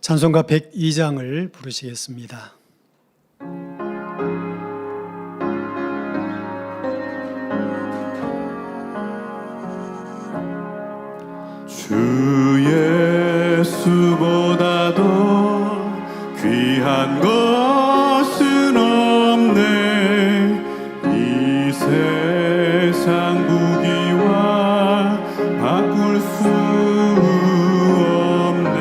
찬송가 102장을 부르시겠습니다. 주 예수보다도 귀한 것은 없네. 이 세상 부귀와 바꿀 수 없네.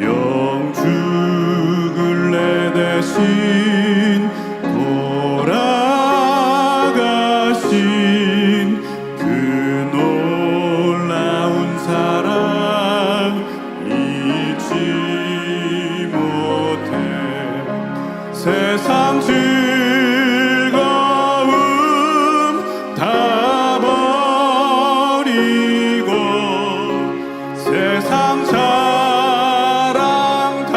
영죽을 내 대신 돌아가신 그 놀라운 사랑 잊지 못해. 세상 즐거움 다 버리고 세상 자랑 다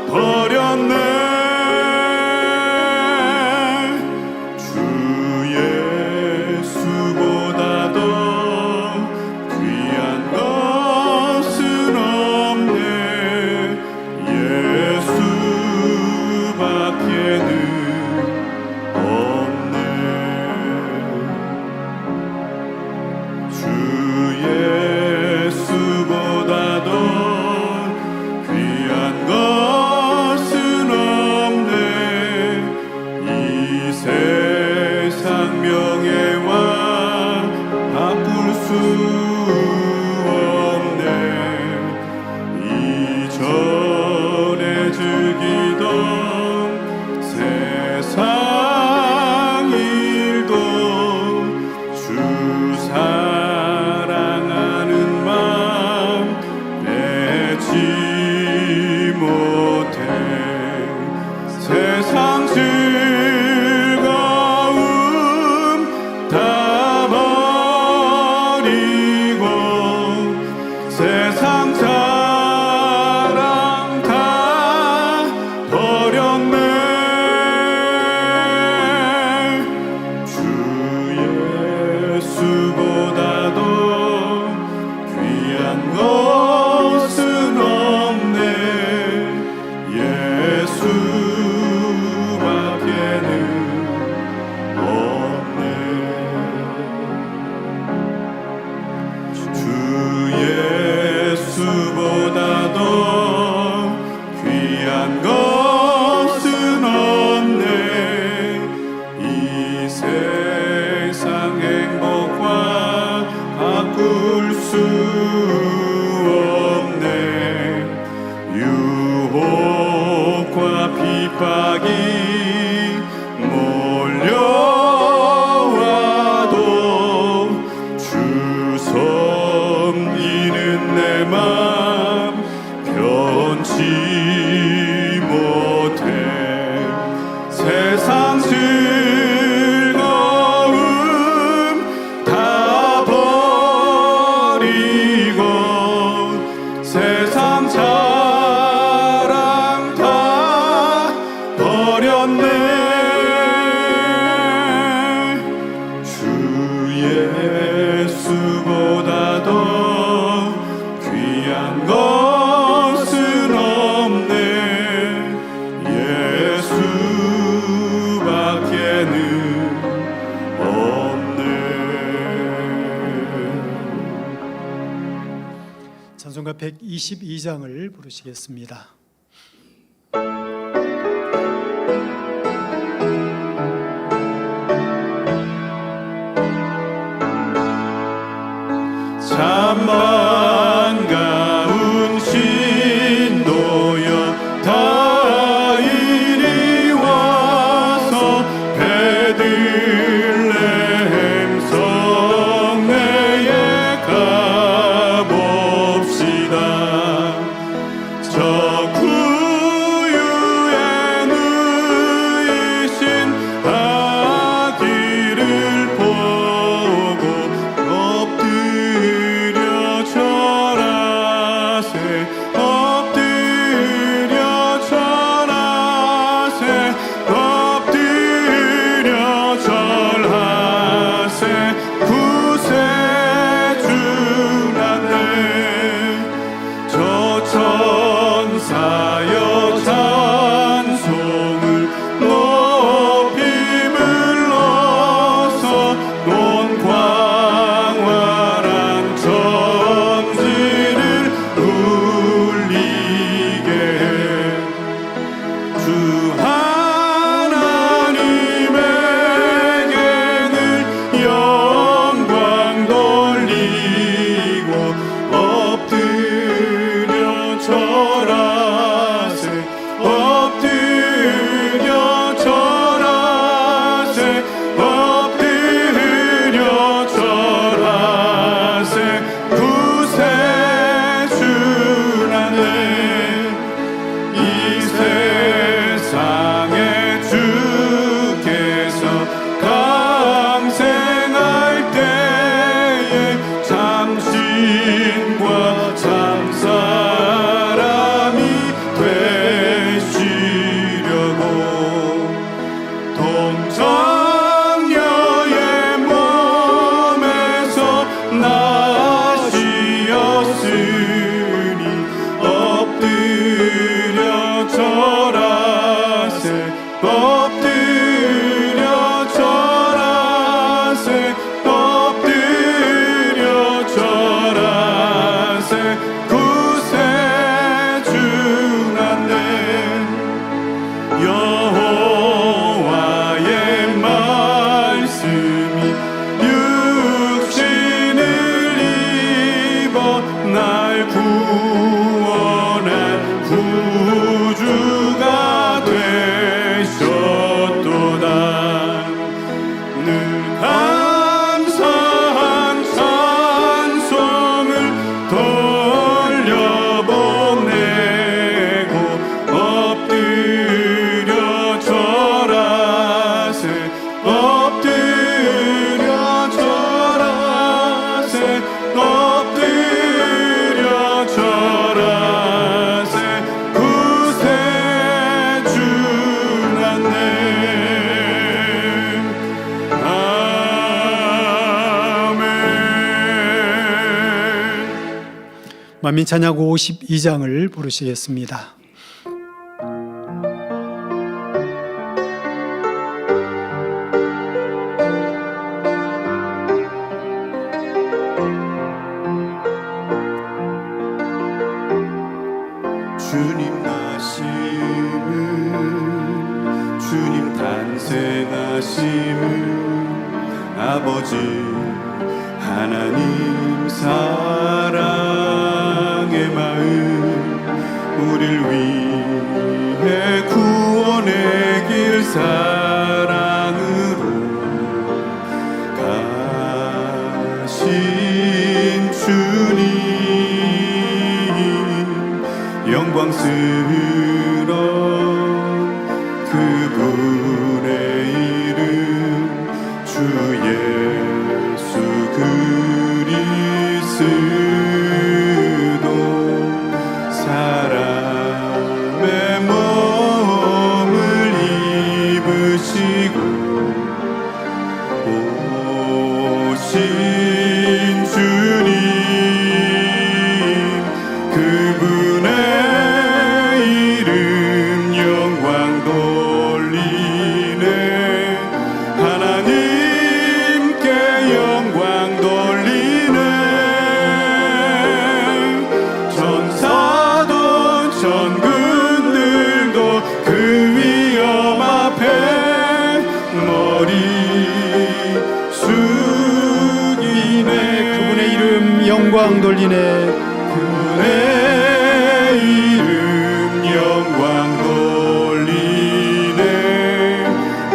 버렸네. 주 예수보다도 귀한 것은 없네. 예수밖에는 없네. 주 예수보다도 귀한 것은 없네. 이 세상 명예와 바꿀 수 없네. 이전에 즐기던 세상 일도 주 사랑하는 마음 빼지 못해. 세상 즐거움 다 버리고 세상 자랑 다 버렸네. 주 예수보다도 귀한 것은 없네. 예수밖에는 없네. 주 예수보다도 귀한 것은 없네. 이 세상 행복과 바꿀 수 없네. 유혹과 핍박이 몰려와도 주 섬기는 내 맘 변치 못해. 세상 즐거움 다 버리고 세상 자랑 다 버렸네. 주 예수보다도 귀한 것은 없네. 예수밖에는 없네. 찬송가 122장을 부르시겠습니다. 참 반가운 신도여 다 이리 와서 베들레헴 성내에 가봅시다. 저 구유에 누이신 아기를 보고 엎드려 만민찬양 52장을 부르시겠습니다. 주님 나심을 주님 탄생하심을 아버지 하나님 사랑의 마음 우릴 위해 구원의 길 사랑으로 가신 주님 영광스러운 그분의 이름 주 예수 그리스도 사람의 몸을 입으시고 오신 주님 그분의 이름 영광 돌리네 하나님께 영광 돌리네 천사도 천군들도 그 위엄 앞에 머리 숙이네 그분의 이름 영광 돌리네. 그분의 이름 영광 돌리네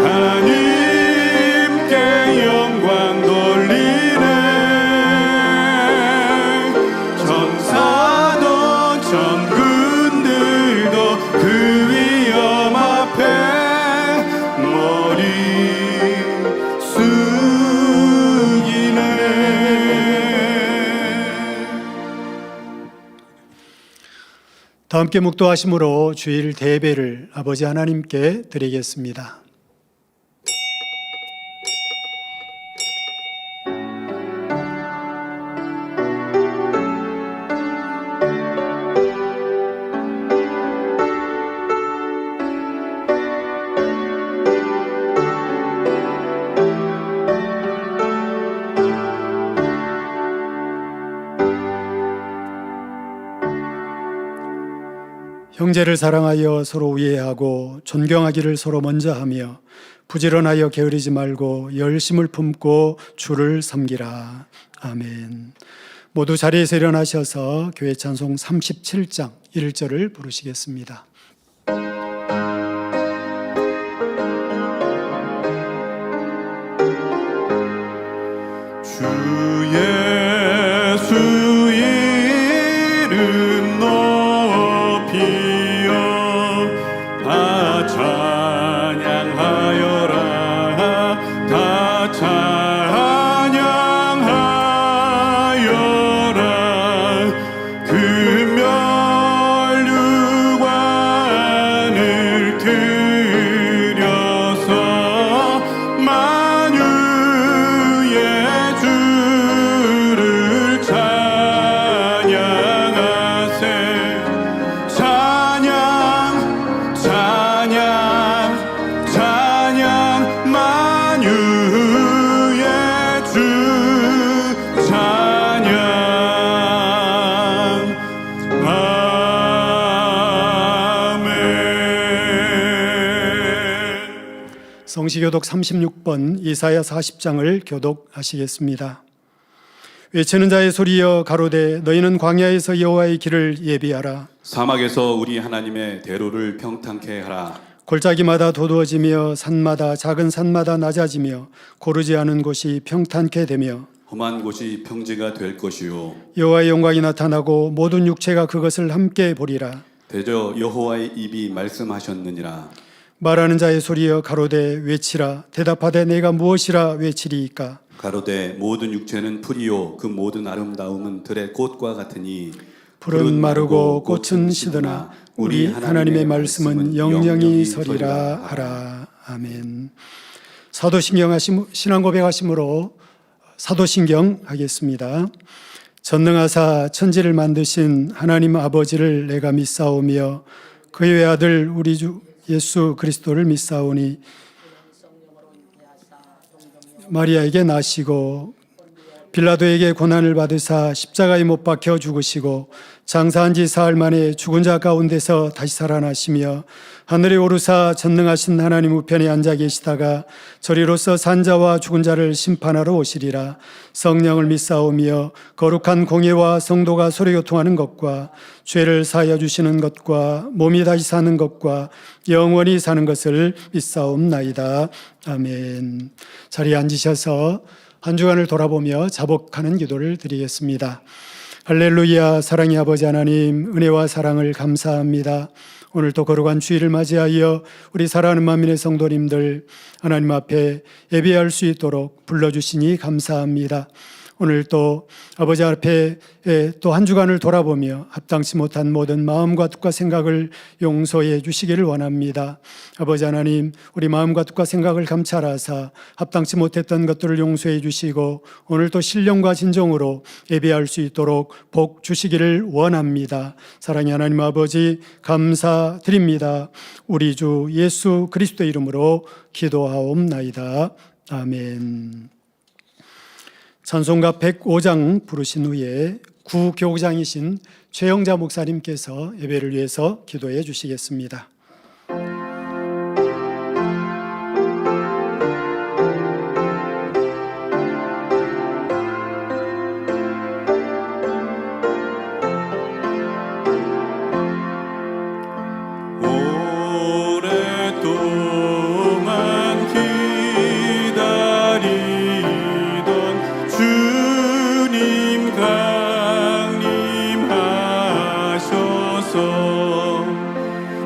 하나님께 영광 돌리네 천사도 천군들도 그 위엄 앞에 머리 숙이네. 다 함께 묵도하심으로 주일 대배를 아버지 하나님께 드리겠습니다. 형제를 사랑하여 서로 우애하고 존경하기를 서로 먼저 하며 부지런하여 게으르지 말고 열심을 품고 주를 섬기라. 아멘. 모두 자리에서 일어나셔서 교회 찬송 37장 1절을 부르시겠습니다. 주 예수 이름 높이어 다 찬양하여라 다 찬양하여라 그 멸류관을 들여서 만유의 주를 찬양하세 찬양 찬양 찬양 만유의 주 찬양 아멘. 성시교독 36번 이사야 40장을 교독하시겠습니다. 외치는 자의 소리여 가로되 너희는 광야에서 여호와의 길을 예비하라. 사막에서 우리 하나님의 대로를 평탄케 하라. 골짜기마다 도두어지며 산마다 작은 산마다 낮아지며 고르지 않은 곳이 평탄케 되며 험한 곳이 평지가 될 것이요 여호와의 영광이 나타나고 모든 육체가 그것을 함께 보리라. 대저 여호와의 입이 말씀하셨느니라. 말하는 자의 소리여 가로되 외치라. 대답하되 내가 무엇이라 외치리이까. 가로되 모든 육체는 풀이요 그 모든 아름다움은 들의 꽃과 같으니 풀은 마르고 꽃은 시드나 우리 하나님의 말씀은 영영이 서리라 하라. 아멘. 사도신경 신앙 고백하심으로 사도신경 하겠습니다. 전능하사 천지를 만드신 하나님 아버지를 내가 믿사오며 그의 외아들 우리 주 예수 그리스도를 믿사오니 마리아에게 나시고 빌라도에게 고난을 받으사 십자가에 못 박혀 죽으시고 장사한 지 사흘 만에 죽은 자 가운데서 다시 살아나시며 하늘에 오르사 전능하신 하나님 우편에 앉아 계시다가 저리로서 산자와 죽은 자를 심판하러 오시리라. 성령을 믿사오며 거룩한 공예와 성도가 소리교통하는 것과 죄를 사하여 주시는 것과 몸이 다시 사는 것과 영원히 사는 것을 믿사옵나이다. 아멘. 자리에 앉으셔서 한 주간을 돌아보며 자복하는 기도를 드리겠습니다. 할렐루야. 사랑의 아버지 하나님, 은혜와 사랑을 감사합니다. 오늘도 거룩한 주일을 맞이하여 우리 사랑하는 만민의 성도님들 하나님 앞에 예배할 수 있도록 불러주시니 감사합니다. 오늘 또 아버지 앞에 또 한 주간을 돌아보며 합당치 못한 모든 마음과 뜻과 생각을 용서해 주시기를 원합니다. 아버지 하나님, 우리 마음과 뜻과 생각을 감찰하사 합당치 못했던 것들을 용서해 주시고 오늘 또 신령과 진정으로 예배할 수 있도록 복 주시기를 원합니다. 사랑의 하나님 아버지, 감사드립니다. 우리 주 예수 그리스도의 이름으로 기도하옵나이다. 아멘. 찬송가 105장 부르신 후에 구교장이신 최영자 목사님께서 예배를 위해서 기도해 주시겠습니다. 오랫동안 기다리던 주님 강림하셔서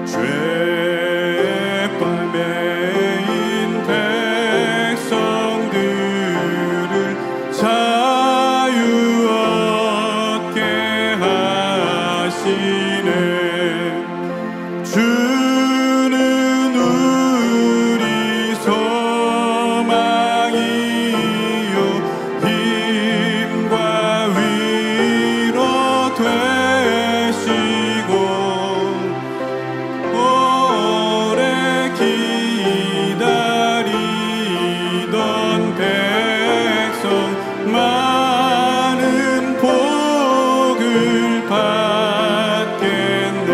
죄에 빨매인 백성들을 자유 얻게 하시네. 주는 우리 소망이요 힘과 위로 되시고 오래 기다리던 백성 많은 복을 받겠네.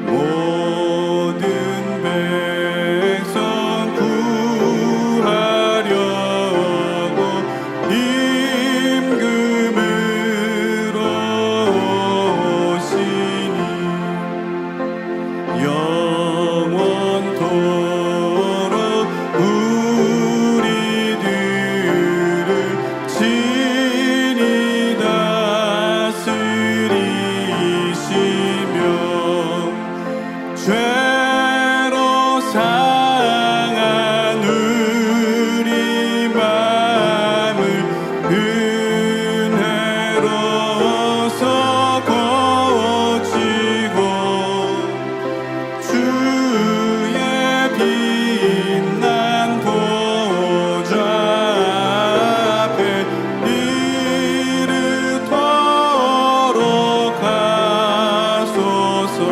모든 백성 구하려고 임금으로 오시니 영원토록 우리들을 친히 다스리시며 죄로 상한 우리 마음을 은혜로서 고치고 주의 빛난 보좌 앞에 이르도록 하소서.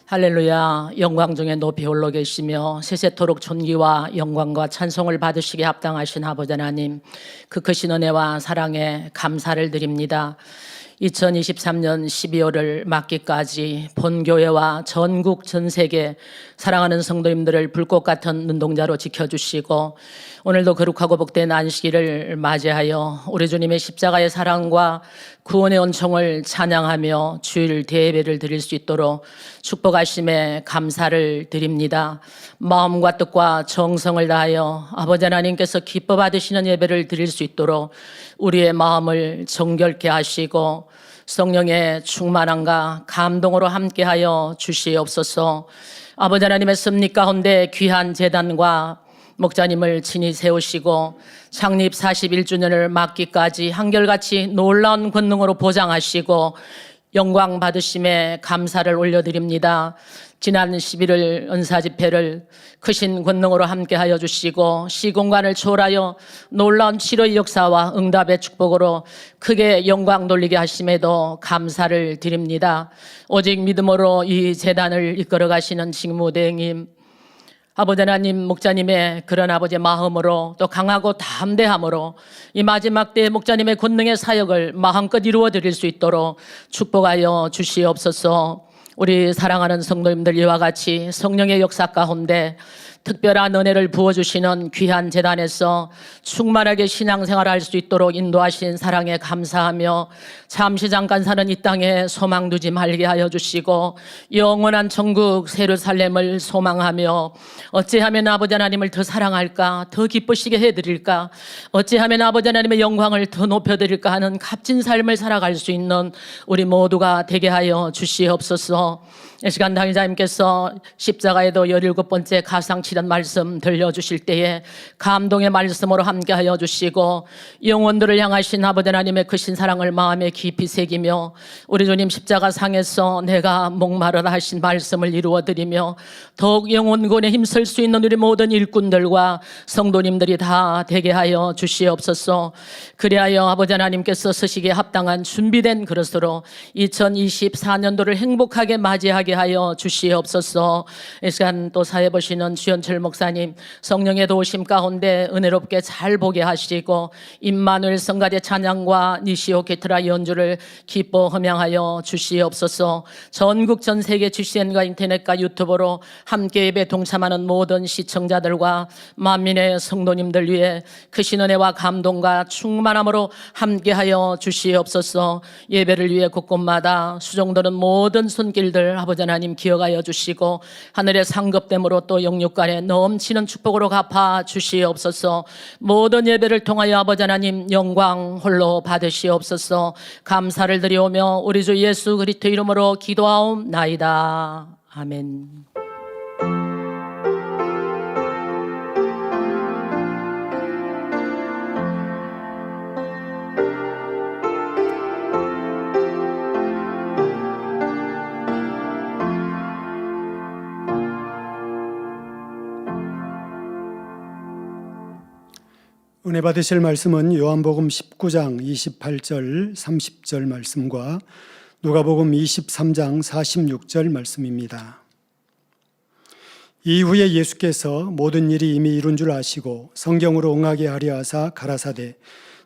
할렐루야. 영광 중에 높이 홀로 계시며 세세토록 존귀와 영광과 찬송을 받으시기에 합당하신 아버지 하나님, 그 크신 은혜와 사랑에 감사를 드립니다. 2023년 12월을 맞기까지 본교회와 전국 전 세계 사랑하는 성도님들을 불꽃 같은 눈동자로 지켜주시고 오늘도 거룩하고 복된 안식일을 맞이하여 우리 주님의 십자가의 사랑과 구원의 은총을 찬양하며 주일 대예배를 드릴 수 있도록 축복하심에 감사를 드립니다. 마음과 뜻과 정성을 다하여 아버지 하나님께서 기뻐 받으시는 예배를 드릴 수 있도록 우리의 마음을 정결케 하시고 성령의 충만함과 감동으로 함께하여 주시옵소서. 아버지 하나님의 섭리 가운데 귀한 제단과 목자님을 친히 세우시고 창립 41주년을 맞기까지 한결같이 놀라운 권능으로 보장하시고 영광 받으심에 감사를 올려드립니다. 지난 11월 은사집회를 크신 권능으로 함께하여 주시고 시공간을 초월하여 놀라운 치료의 역사와 응답의 축복으로 크게 영광 돌리게 하심에도 감사를 드립니다. 오직 믿음으로 이 재단을 이끌어 가시는 직무대행님, 아버지 하나님, 목자님의 그런 아버지의 마음으로 또 강하고 담대함으로 이 마지막 때에 목자님의 권능의 사역을 마음껏 이루어 드릴 수 있도록 축복하여 주시옵소서. 우리 사랑하는 성도님들, 이와 같이 성령의 역사 가운데 특별한 은혜를 부어주시는 귀한 재단에서 충만하게 신앙생활을 할 수 있도록 인도하신 사랑에 감사하며 잠시 잠깐 사는 이 땅에 소망 두지 말게 하여 주시고 영원한 천국 예루살렘을 소망하며 어찌하면 아버지 하나님을 더 사랑할까, 더 기쁘시게 해드릴까, 어찌하면 아버지 하나님의 영광을 더 높여드릴까 하는 값진 삶을 살아갈 수 있는 우리 모두가 되게 하여 주시옵소서. 이 시간 당의자님께서 십자가에도 17번째 가상 치른 말씀 들려주실 때에 감동의 말씀으로 함께하여 주시고 영혼들을 향하신 아버지 하나님의 크신 사랑을 마음에 깊이 새기며 우리 주님 십자가 상에서 내가 목마르다 하신 말씀을 이루어드리며 더욱 영혼군에 힘쓸 수 있는 우리 모든 일꾼들과 성도님들이 다 되게 하여 주시옵소서. 그리하여 아버지 하나님께서 쓰시기에 합당한 준비된 그릇으로 2024년도를 행복하게 맞이하게 하여 주시옵소서. 이 시간 또 사회 보시는 주연철 목사님, 성령의 도우심 가운데 은혜롭게 잘 보게 하시고 임마누엘 성가대 찬양과 니시오 게트라 연주를 기뻐 흠양하여 주시옵소서. 전국 전 세계 GCN과 인터넷과 유튜브로 함께 예배 동참하는 모든 시청자들과 만민의 성도님들 위해 크신 은혜와 감동과 충만함으로 함께하여 주시옵소서. 예배를 위해 곳곳마다 수종드는 모든 손길들 아버지 하나님 기억하여 주시고 하늘의 상급됨으로 또 영육간에 넘치는 축복으로 갚아 주시옵소서. 모든 예배를 통하여 아버지 하나님 영광 홀로 받으시옵소서. 감사를 드리오며 우리 주 예수 그리스도 이름으로 기도하옵나이다. 아멘. 은혜 받으실 말씀은 요한복음 19장 28절 30절 말씀과 누가복음 23장 46절 말씀입니다. 이후에 예수께서 모든 일이 이미 이룬 줄 아시고 성경으로 응하게 하려 하사 가라사대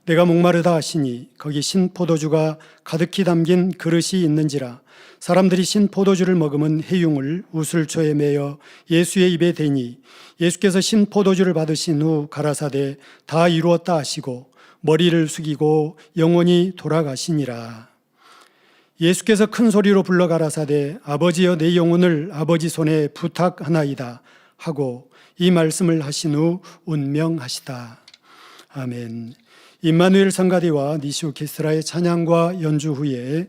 내가 목마르다 하시니 거기 신포도주가 가득히 담긴 그릇이 있는지라 사람들이 신포도주를 머금은 해융을 우슬초에 매어 예수의 입에 대니 예수께서 신포도주를 받으신 후 가라사대 다 이루었다 하시고 머리를 숙이고 영원히 돌아가시니라. 예수께서 큰 소리로 불러 가라사대 아버지여 내 영혼을 아버지 손에 부탁하나이다 하고 이 말씀을 하신 후 운명하시다. 아멘. 임마누엘 성가대와 니시오 오케스트라의 찬양과 연주 후에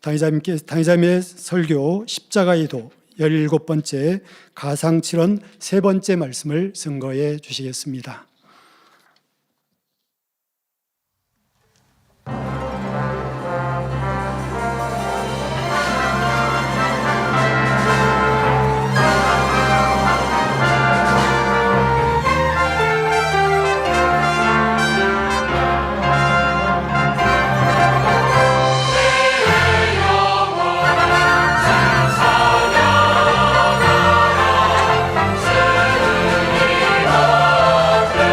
당의자님의 설교 십자가의 도 17번째 가상 7원 3번째 말씀을 증거해 주시겠습니다. 내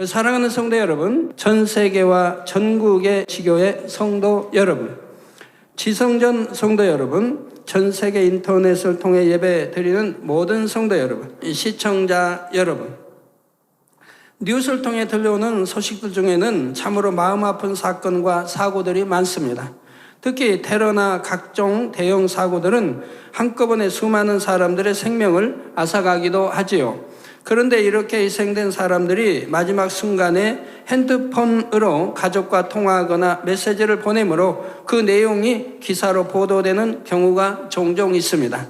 사랑하는 성도 여러분, 전 세계와 전국의 지교회 성도 여러분, 지성전 성도 여러분, 전 세계 인터넷을 통해 예배 드리는 모든 성도 여러분, 시청자 여러분, 뉴스를 통해 들려오는 소식들 중에는 참으로 마음 아픈 사건과 사고들이 많습니다. 특히 테러나 각종 대형 사고들은 한꺼번에 수많은 사람들의 생명을 앗아가기도 하지요. 그런데 이렇게 희생된 사람들이 마지막 순간에 핸드폰으로 가족과 통화하거나 메시지를 보내므로 그 내용이 기사로 보도되는 경우가 종종 있습니다.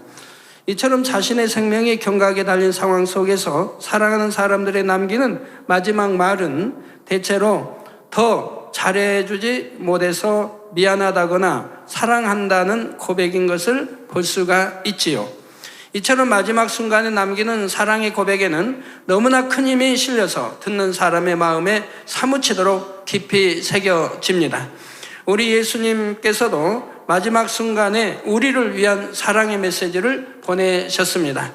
이처럼 자신의 생명이 경각에 달린 상황 속에서 사랑하는 사람들의 남기는 마지막 말은 대체로 더 잘해주지 못해서 미안하다거나 사랑한다는 고백인 것을 볼 수가 있지요. 이처럼 마지막 순간에 남기는 사랑의 고백에는 너무나 큰 힘이 실려서 듣는 사람의 마음에 사무치도록 깊이 새겨집니다. 우리 예수님께서도 마지막 순간에 우리를 위한 사랑의 메시지를 보내셨습니다.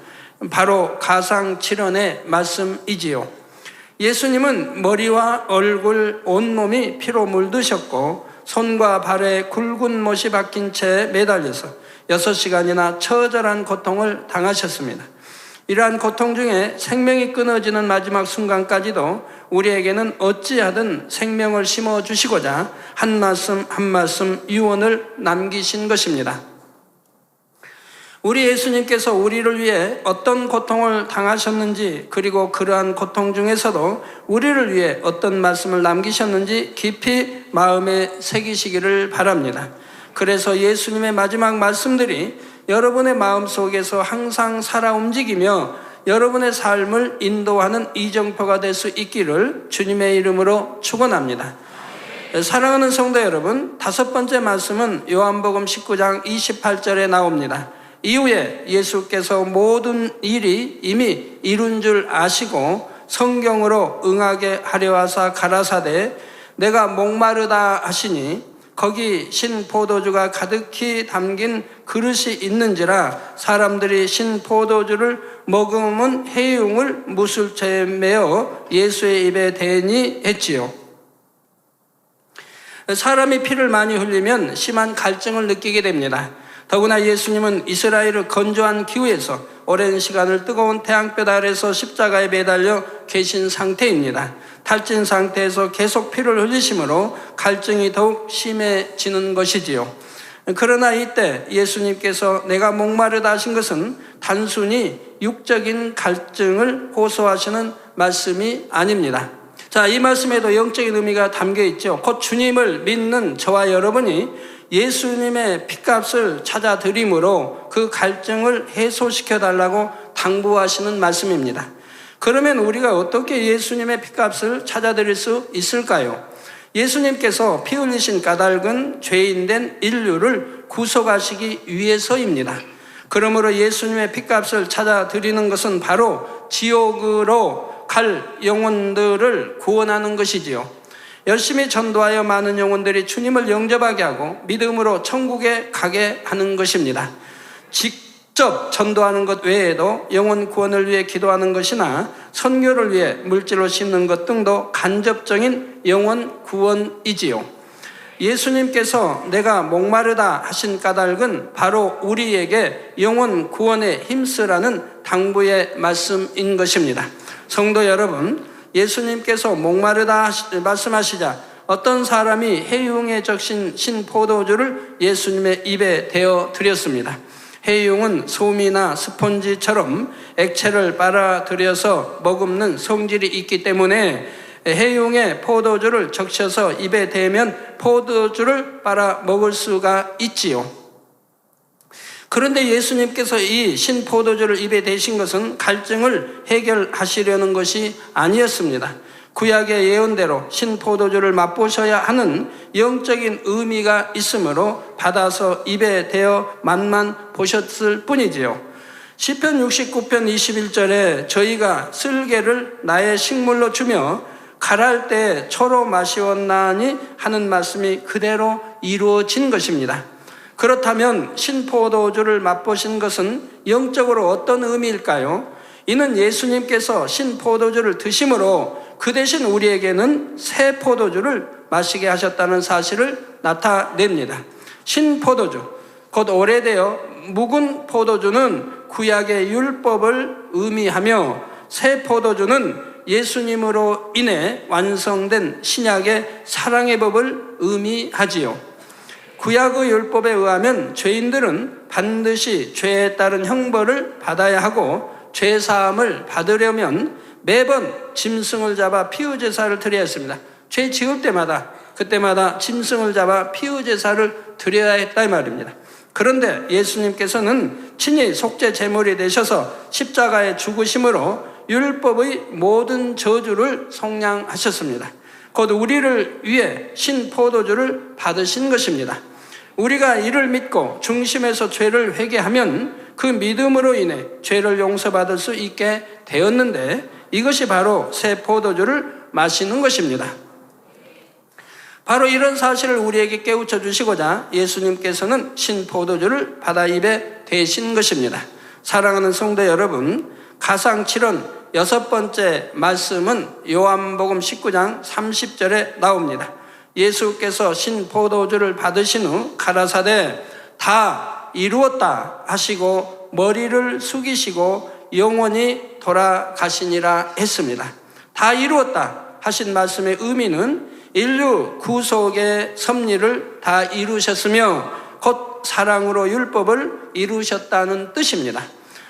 바로 가상칠언의 말씀이지요. 예수님은 머리와 얼굴, 온몸이 피로 물드셨고 손과 발에 굵은 못이 박힌 채 매달려서 6시간이나 처절한 고통을 당하셨습니다. 이러한 고통 중에 생명이 끊어지는 마지막 순간까지도 우리에게는 어찌하든 생명을 심어주시고자 한 말씀 한 말씀 유언을 남기신 것입니다. 우리 예수님께서 우리를 위해 어떤 고통을 당하셨는지, 그리고 그러한 고통 중에서도 우리를 위해 어떤 말씀을 남기셨는지 깊이 마음에 새기시기를 바랍니다. 그래서 예수님의 마지막 말씀들이 여러분의 마음속에서 항상 살아 움직이며 여러분의 삶을 인도하는 이정표가 될 수 있기를 주님의 이름으로 축원합니다. 사랑하는 성도 여러분, 5번째 말씀은 요한복음 19장 28절에 나옵니다. 이후에 예수께서 모든 일이 이미 이룬 줄 아시고 성경으로 응하게 하려 하사 가라사대 내가 목마르다 하시니 거기 신 포도주가 가득히 담긴 그릇이 있는지라 사람들이 신 포도주를 머금은 해융을 무술채에 메어 예수의 입에 대니 했지요. 사람이 피를 많이 흘리면 심한 갈증을 느끼게 됩니다. 더구나 예수님은 이스라엘의 건조한 기후에서 오랜 시간을 뜨거운 태양볕 아래서 십자가에 매달려 계신 상태입니다. 탈진 상태에서 계속 피를 흘리심으로 갈증이 더욱 심해지는 것이지요. 그러나 이때 예수님께서 내가 목마르다 하신 것은 단순히 육적인 갈증을 호소하시는 말씀이 아닙니다. 자, 이 말씀에도 영적인 의미가 담겨 있죠. 곧 주님을 믿는 저와 여러분이 예수님의 핏값을 찾아 드림으로 그 갈증을 해소시켜 달라고 당부하시는 말씀입니다. 그러면 우리가 어떻게 예수님의 핏값을 찾아 드릴 수 있을까요? 예수님께서 피 흘리신 까닭은 죄인된 인류를 구속하시기 위해서입니다. 그러므로 예수님의 핏값을 찾아 드리는 것은 바로 지옥으로 갈 영혼들을 구원하는 것이지요. 열심히 전도하여 많은 영혼들이 주님을 영접하게 하고 믿음으로 천국에 가게 하는 것입니다. 직접 전도하는 것 외에도 영혼 구원을 위해 기도하는 것이나 선교를 위해 물질로 심는 것 등도 간접적인 영혼 구원이지요. 예수님께서 내가 목마르다 하신 까닭은 바로 우리에게 영혼 구원에 힘쓰라는 당부의 말씀인 것입니다. 성도 여러분, 예수님께서 목마르다 말씀하시자 어떤 사람이 해융에 적신 신 포도주를 예수님의 입에 대어 드렸습니다. 해융은 솜이나 스펀지처럼 액체를 빨아들여서 머금는 성질이 있기 때문에 해융에 포도주를 적셔서 입에 대면 포도주를 빨아 먹을 수가 있지요. 그런데 예수님께서 이 신포도주를 입에 대신 것은 갈증을 해결하시려는 것이 아니었습니다. 구약의 예언대로 신포도주를 맛보셔야 하는 영적인 의미가 있으므로 받아서 입에 대어 맛만 보셨을 뿐이지요. 시편 69편 21절에 저희가 쓸개를 나의 식물로 주며 갈할 때 초로 마시었나니 하는 말씀이 그대로 이루어진 것입니다. 그렇다면 신포도주를 맛보신 것은 영적으로 어떤 의미일까요? 이는 예수님께서 신포도주를 드심으로 그 대신 우리에게는 새 포도주를 마시게 하셨다는 사실을 나타냅니다. 신포도주, 곧 오래되어 묵은 포도주는 구약의 율법을 의미하며 새 포도주는 예수님으로 인해 완성된 신약의 사랑의 법을 의미하지요. 구약의 율법에 의하면 죄인들은 반드시 죄에 따른 형벌을 받아야 하고 죄 사함을 받으려면 매번 짐승을 잡아 피의 제사를 드려야 했습니다. 죄 지을 때마다 그때마다 짐승을 잡아 피의 제사를 드려야 했다 이 말입니다. 그런데 예수님께서는 친히 속죄 제물이 되셔서 십자가에 죽으심으로 율법의 모든 저주를 속량하셨습니다. 곧 우리를 위해 신포도주를 받으신 것입니다. 우리가 이를 믿고 중심에서 죄를 회개하면 그 믿음으로 인해 죄를 용서받을 수 있게 되었는데 이것이 바로 새 포도주를 마시는 것입니다. 바로 이런 사실을 우리에게 깨우쳐 주시고자 예수님께서는 신포도주를 바다 입에 대신 것입니다. 사랑하는 성도 여러분, 가상 7원 6번째 말씀은 요한복음 19장 30절에 나옵니다. 예수께서 신포도주를 받으신 후 가라사대 다 이루었다 하시고 머리를 숙이시고 영원히 돌아가시니라 했습니다. 다 이루었다 하신 말씀의 의미는 인류 구속의 섭리를 다 이루셨으며 곧 사랑으로 율법을 이루셨다는 뜻입니다.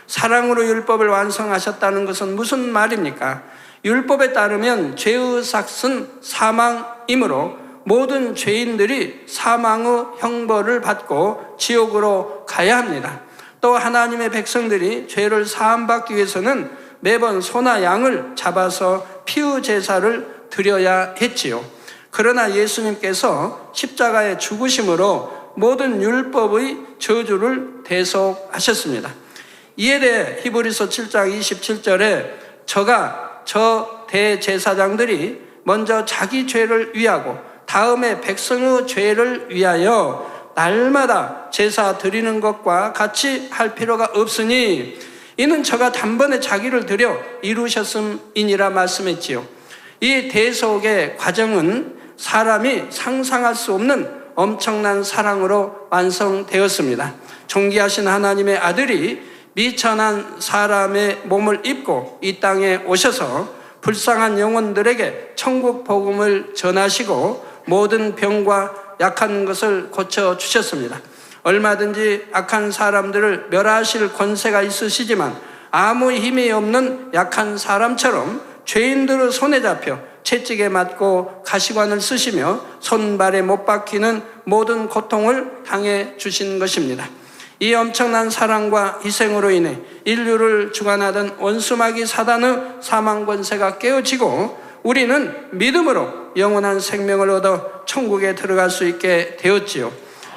사랑으로 율법을 완성하셨다는 것은 무슨 말입니까? 율법에 따르면 죄의 삭은 사망이므로 모든 죄인들이 사망의 형벌을 받고 지옥으로 가야 합니다. 또 하나님의 백성들이 죄를 사함받기 위해서는 매번 소나 양을 잡아서 피의 제사를 드려야 했지요. 그러나 예수님께서 십자가에 죽으심으로 모든 율법의 저주를 대속하셨습니다. 이에 대해 히브리서 7장 27절에 저 대제사장들이 먼저 자기 죄를 위하고 다음에 백성의 죄를 위하여 날마다 제사 드리는 것과 같이 할 필요가 없으니 이는 저가 단번에 자기를 드려 이루셨음이니라 말씀했지요. 이 대속의 과정은 사람이 상상할 수 없는 엄청난 사랑으로 완성되었습니다. 존귀하신 하나님의 아들이 미천한 사람의 몸을 입고 이 땅에 오셔서 불쌍한 영혼들에게 천국 복음을 전하시고 모든 병과 약한 것을 고쳐주셨습니다. 얼마든지 악한 사람들을 멸하실 권세가 있으시지만 아무 힘이 없는 약한 사람처럼 죄인들의 손에 잡혀 채찍에 맞고 가시관을 쓰시며 손발에 못 박히는 모든 고통을 당해 주신 것입니다. 이 엄청난 사랑과 희생으로 인해 인류를 주관하던 원수마귀 사단의 사망 권세가 깨어지고 우리는 믿음으로 영원한 생명을 얻어 천국에 들어갈 수 있게 되었지요.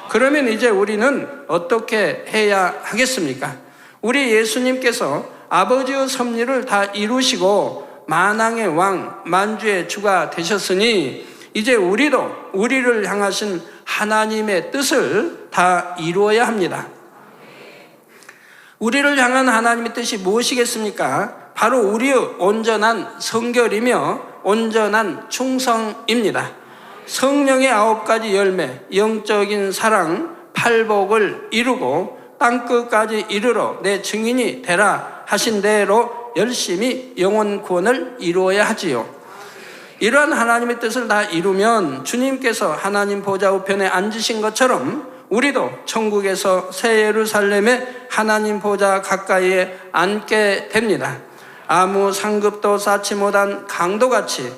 그러면 이제 우리는 어떻게 해야 하겠습니까? 우리 예수님께서 아버지의 섭리를 다 이루시고 만왕의 왕, 만주의 주가 되셨으니 이제 우리도 우리를 향하신 하나님의 뜻을 다 이루어야 합니다. 우리를 향한 하나님의 뜻이 무엇이겠습니까? 바로 우리의 온전한 성결이며 온전한 충성입니다. 성령의 9가지 열매, 영적인 사랑, 팔복을 이루고 땅끝까지 이르러 내 증인이 되라 하신 대로 열심히 영혼 구원을 이루어야 하지요. 이러한 하나님의 뜻을 다 이루면 주님께서 하나님 보좌 우편에 앉으신 것처럼 우리도 천국에서 새 예루살렘의 하나님 보좌 가까이에 앉게 됩니다. 아무 상급도 쌓지 못한 강도같이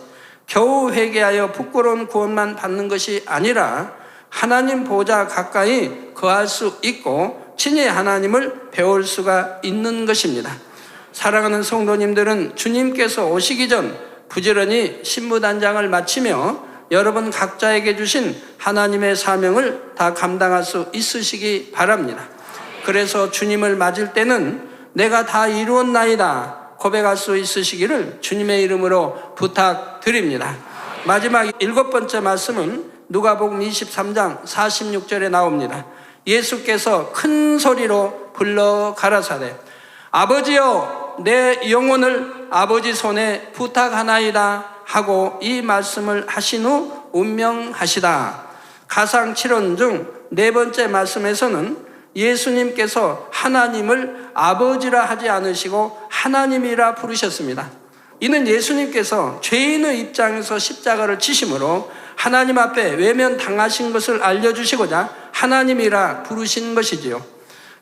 겨우 회개하여 부끄러운 구원만 받는 것이 아니라 하나님 보좌 가까이 거할 수 있고 친히 하나님을 배울 수가 있는 것입니다. 사랑하는 성도님들은 주님께서 오시기 전 부지런히 신부단장을 마치며 여러분 각자에게 주신 하나님의 사명을 다 감당할 수 있으시기 바랍니다. 그래서 주님을 맞을 때는 내가 다 이루었나이다 고백할 수 있으시기를 주님의 이름으로 부탁드립니다. 마지막 7번째 말씀은 누가복음 23장 46절에 나옵니다. 예수께서 큰 소리로 불러 가라사대 아버지여 내 영혼을 아버지 손에 부탁하나이다 하고 이 말씀을 하신 후 운명하시다. 가상 7원 중 네 번째 말씀에서는 예수님께서 하나님을 아버지라 하지 않으시고 하나님이라 부르셨습니다. 이는 예수님께서 죄인의 입장에서 십자가를 지심으로 하나님 앞에 외면당하신 것을 알려주시고자 하나님이라 부르신 것이지요.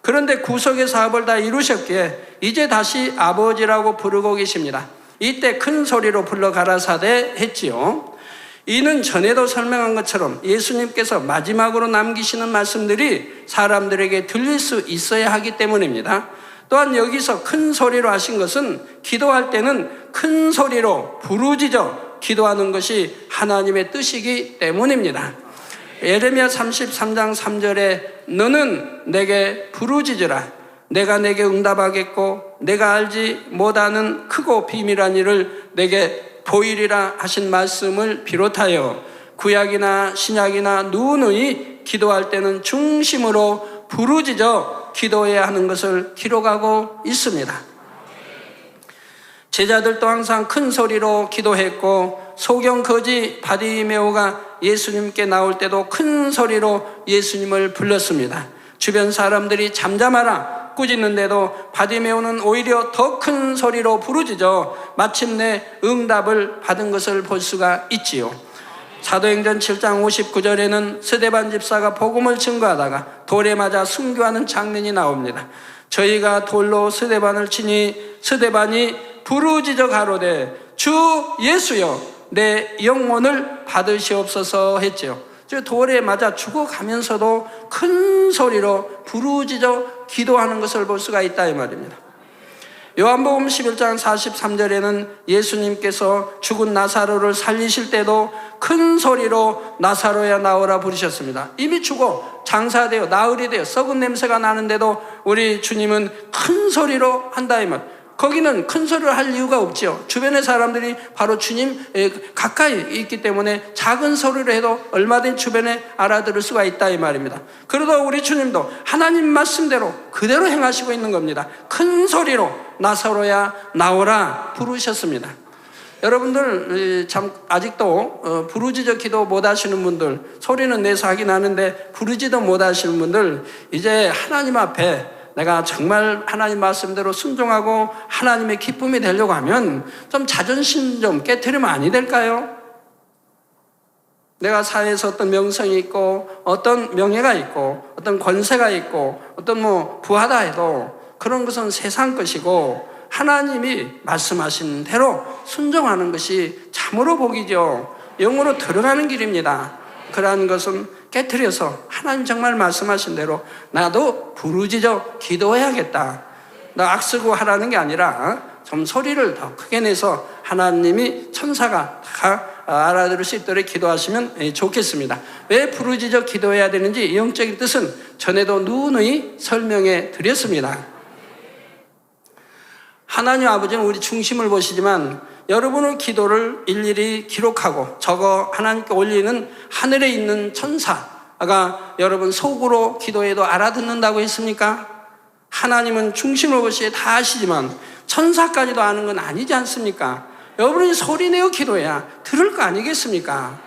그런데 구속의 사업을 다 이루셨기에 이제 다시 아버지라고 부르고 계십니다. 이때 큰 소리로 불러 가라사대 했지요. 이는 전에도 설명한 것처럼 예수님께서 마지막으로 남기시는 말씀들이 사람들에게 들릴 수 있어야 하기 때문입니다. 또한 여기서 큰 소리로 하신 것은 기도할 때는 큰 소리로 부르짖어 기도하는 것이 하나님의 뜻이기 때문입니다. 예레미야 33장 3절에 너는 내게 부르짖으라. 내가 내게 응답하겠고 내가 알지 못하는 크고 비밀한 일을 내게 보이리라 하신 말씀을 비롯하여 구약이나 신약이나 누누이 기도할 때는 중심으로 부르짖어 기도해야 하는 것을 기록하고 있습니다. 제자들도 항상 큰 소리로 기도했고 소경 거지 바디메오가 예수님께 나올 때도 큰 소리로 예수님을 불렀습니다. 주변 사람들이 잠잠하라 꾸짖는데도 바디메오는 오히려 더 큰 소리로 부르짖어 마침내 응답을 받은 것을 볼 수가 있지요. 사도행전 7장 59절에는 스데반 집사가 복음을 증거하다가 돌에 맞아 순교하는 장면이 나옵니다. 저희가 돌로 스데반을 치니 스데반이 부르짖어 가로되 주 예수여 내 영혼을 받으시옵소서 했지요. 돌에 맞아 죽어가면서도 큰 소리로 부르짖어 기도하는 것을 볼 수가 있다 이 말입니다. 요한복음 11장 43절에는 예수님께서 죽은 나사로를 살리실 때도 큰 소리로 나사로야 나오라 부르셨습니다. 이미 죽어 장사되어 나흘이 되어 썩은 냄새가 나는데도 우리 주님은 큰 소리로 한다 이 말. 거기는 큰 소리를 할 이유가 없죠. 주변의 사람들이 바로 주님 가까이 있기 때문에 작은 소리로 해도 얼마든지 주변에 알아들을 수가 있다 이 말입니다. 그러다 우리 주님도 하나님 말씀대로 그대로 행하시고 있는 겁니다. 큰 소리로 나사로야 나오라 부르셨습니다. 여러분들 참 아직도 부르짖어 기도 못 하시는 분들, 소리는 내서 하긴 하는데 부르짖어 못 하시는 분들, 이제 하나님 앞에 내가 정말 하나님 말씀대로 순종하고 하나님의 기쁨이 되려고 하면 좀 자존심 좀 깨트리면 아니 될까요? 내가 사회에서 어떤 명성이 있고 어떤 명예가 있고 어떤 권세가 있고 어떤 부하다 해도 그런 것은 세상 것이고 하나님이 말씀하신 대로 순종하는 것이 참으로 복이죠. 영으로 들어가는 길입니다. 그러한 것은 깨트려서 하나님 정말 말씀하신 대로 나도 부르짖어 기도해야겠다. 나 악쓰고 하라는 게 아니라 좀 소리를 더 크게 내서 하나님이 천사가 다 알아들을 수 있도록 기도하시면 좋겠습니다. 왜 부르짖어 기도해야 되는지 영적인 뜻은 전에도 누누이 설명해 드렸습니다. 하나님 아버지는 우리 중심을 보시지만 여러분의 기도를 일일이 기록하고 적어 하나님께 올리는 하늘에 있는 천사가 여러분 속으로 기도해도 알아듣는다고 했습니까? 하나님은 중심을 보시에 다 아시지만 천사까지도 아는 건 아니지 않습니까? 여러분이 소리내어 기도해야 들을 거 아니겠습니까?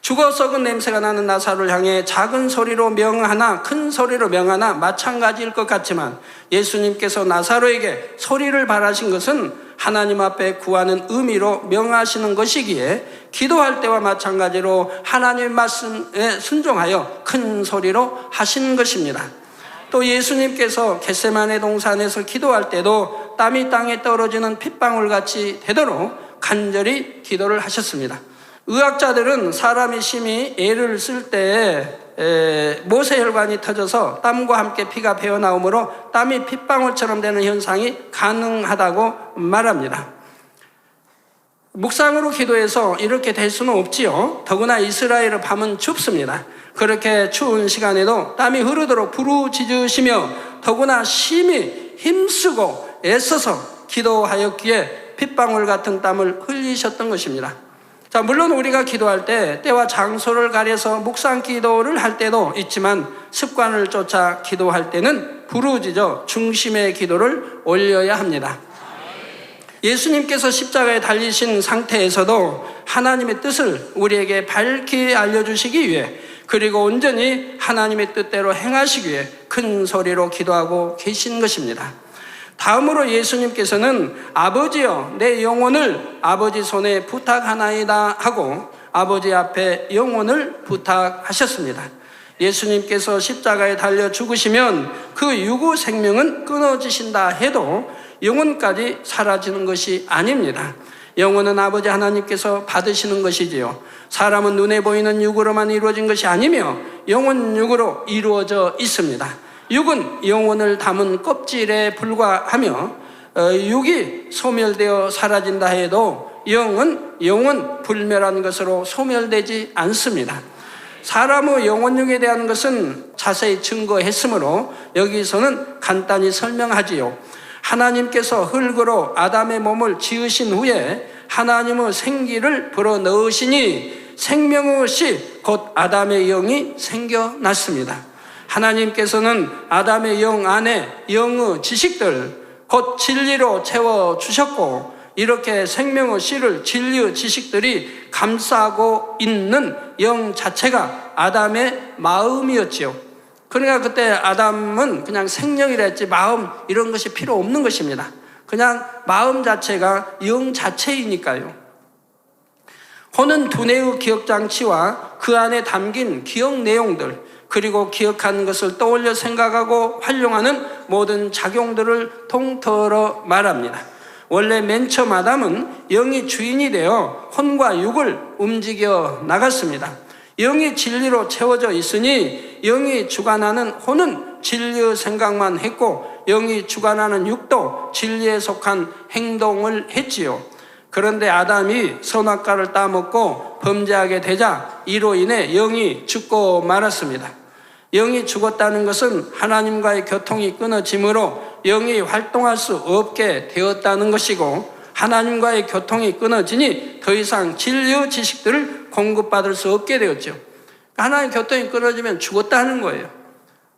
죽어 썩은 냄새가 나는 나사로를 향해 작은 소리로 명하나 큰 소리로 명하나 마찬가지일 것 같지만 예수님께서 나사로에게 소리를 바라신 것은 하나님 앞에 구하는 의미로 명하시는 것이기에 기도할 때와 마찬가지로 하나님의 말씀에 순종하여 큰 소리로 하시는 것입니다. 또 예수님께서 겟세마네 동산에서 기도할 때도 땀이 땅에 떨어지는 핏방울같이 되도록 간절히 기도를 하셨습니다. 의학자들은 사람이 심히 애를 쓸 때 모세혈관이 터져서 땀과 함께 피가 배어나오므로 땀이 핏방울처럼 되는 현상이 가능하다고 말합니다. 묵상으로 기도해서 이렇게 될 수는 없지요. 더구나 이스라엘의 밤은 춥습니다. 그렇게 추운 시간에도 땀이 흐르도록 부르짖으시며 더구나 심히 힘쓰고 애써서 기도하였기에 핏방울 같은 땀을 흘리셨던 것입니다. 자, 물론 우리가 기도할 때 때와 장소를 가려서 묵상 기도를 할 때도 있지만 습관을 쫓아 기도할 때는 부르짖어 중심의 기도를 올려야 합니다. 예수님께서 십자가에 달리신 상태에서도 하나님의 뜻을 우리에게 밝히 알려주시기 위해, 그리고 온전히 하나님의 뜻대로 행하시기 위해 큰 소리로 기도하고 계신 것입니다. 다음으로 예수님께서는 아버지여 내 영혼을 아버지 손에 부탁하나이다 하고 아버지 앞에 영혼을 부탁하셨습니다. 예수님께서 십자가에 달려 죽으시면 그 유구 생명은 끊어지신다 해도 영혼까지 사라지는 것이 아닙니다. 영혼은 아버지 하나님께서 받으시는 것이지요. 사람은 눈에 보이는 육으로만 이루어진 것이 아니며 영혼 육으로 이루어져 있습니다. 육은 영혼을 담은 껍질에 불과하며 육이 소멸되어 사라진다 해도 영은 영원 불멸한 것으로 소멸되지 않습니다. 사람의 영혼육에 대한 것은 자세히 증거했으므로 여기서는 간단히 설명하지요. 하나님께서 흙으로 아담의 몸을 지으신 후에 하나님의 생기를 불어넣으시니 생명의 씨 곧 아담의 영이 생겨났습니다. 하나님께서는 아담의 영 안에 영의 지식들 곧 진리로 채워주셨고, 이렇게 생명의 씨를 진리의 지식들이 감싸고 있는 영 자체가 아담의 마음이었지요. 그러니까 그때 아담은 그냥 생명이라 했지 마음 이런 것이 필요 없는 것입니다. 그냥 마음 자체가 영 자체이니까요. 혼은 두뇌의 기억장치와 그 안에 담긴 기억 내용들, 그리고 기억한 것을 떠올려 생각하고 활용하는 모든 작용들을 통틀어 말합니다. 원래 맨 처음 아담은 영이 주인이 되어 혼과 육을 움직여 나갔습니다. 영이 진리로 채워져 있으니 영이 주관하는 혼은 진리의 생각만 했고 영이 주관하는 육도 진리에 속한 행동을 했지요. 그런데 아담이 선악과를 따먹고 범죄하게 되자 이로 인해 영이 죽고 말았습니다. 영이 죽었다는 것은 하나님과의 교통이 끊어지므로 영이 활동할 수 없게 되었다는 것이고, 하나님과의 교통이 끊어지니 더 이상 진리의 지식들을 공급받을 수 없게 되었죠. 하나님의 교통이 끊어지면 죽었다는 거예요.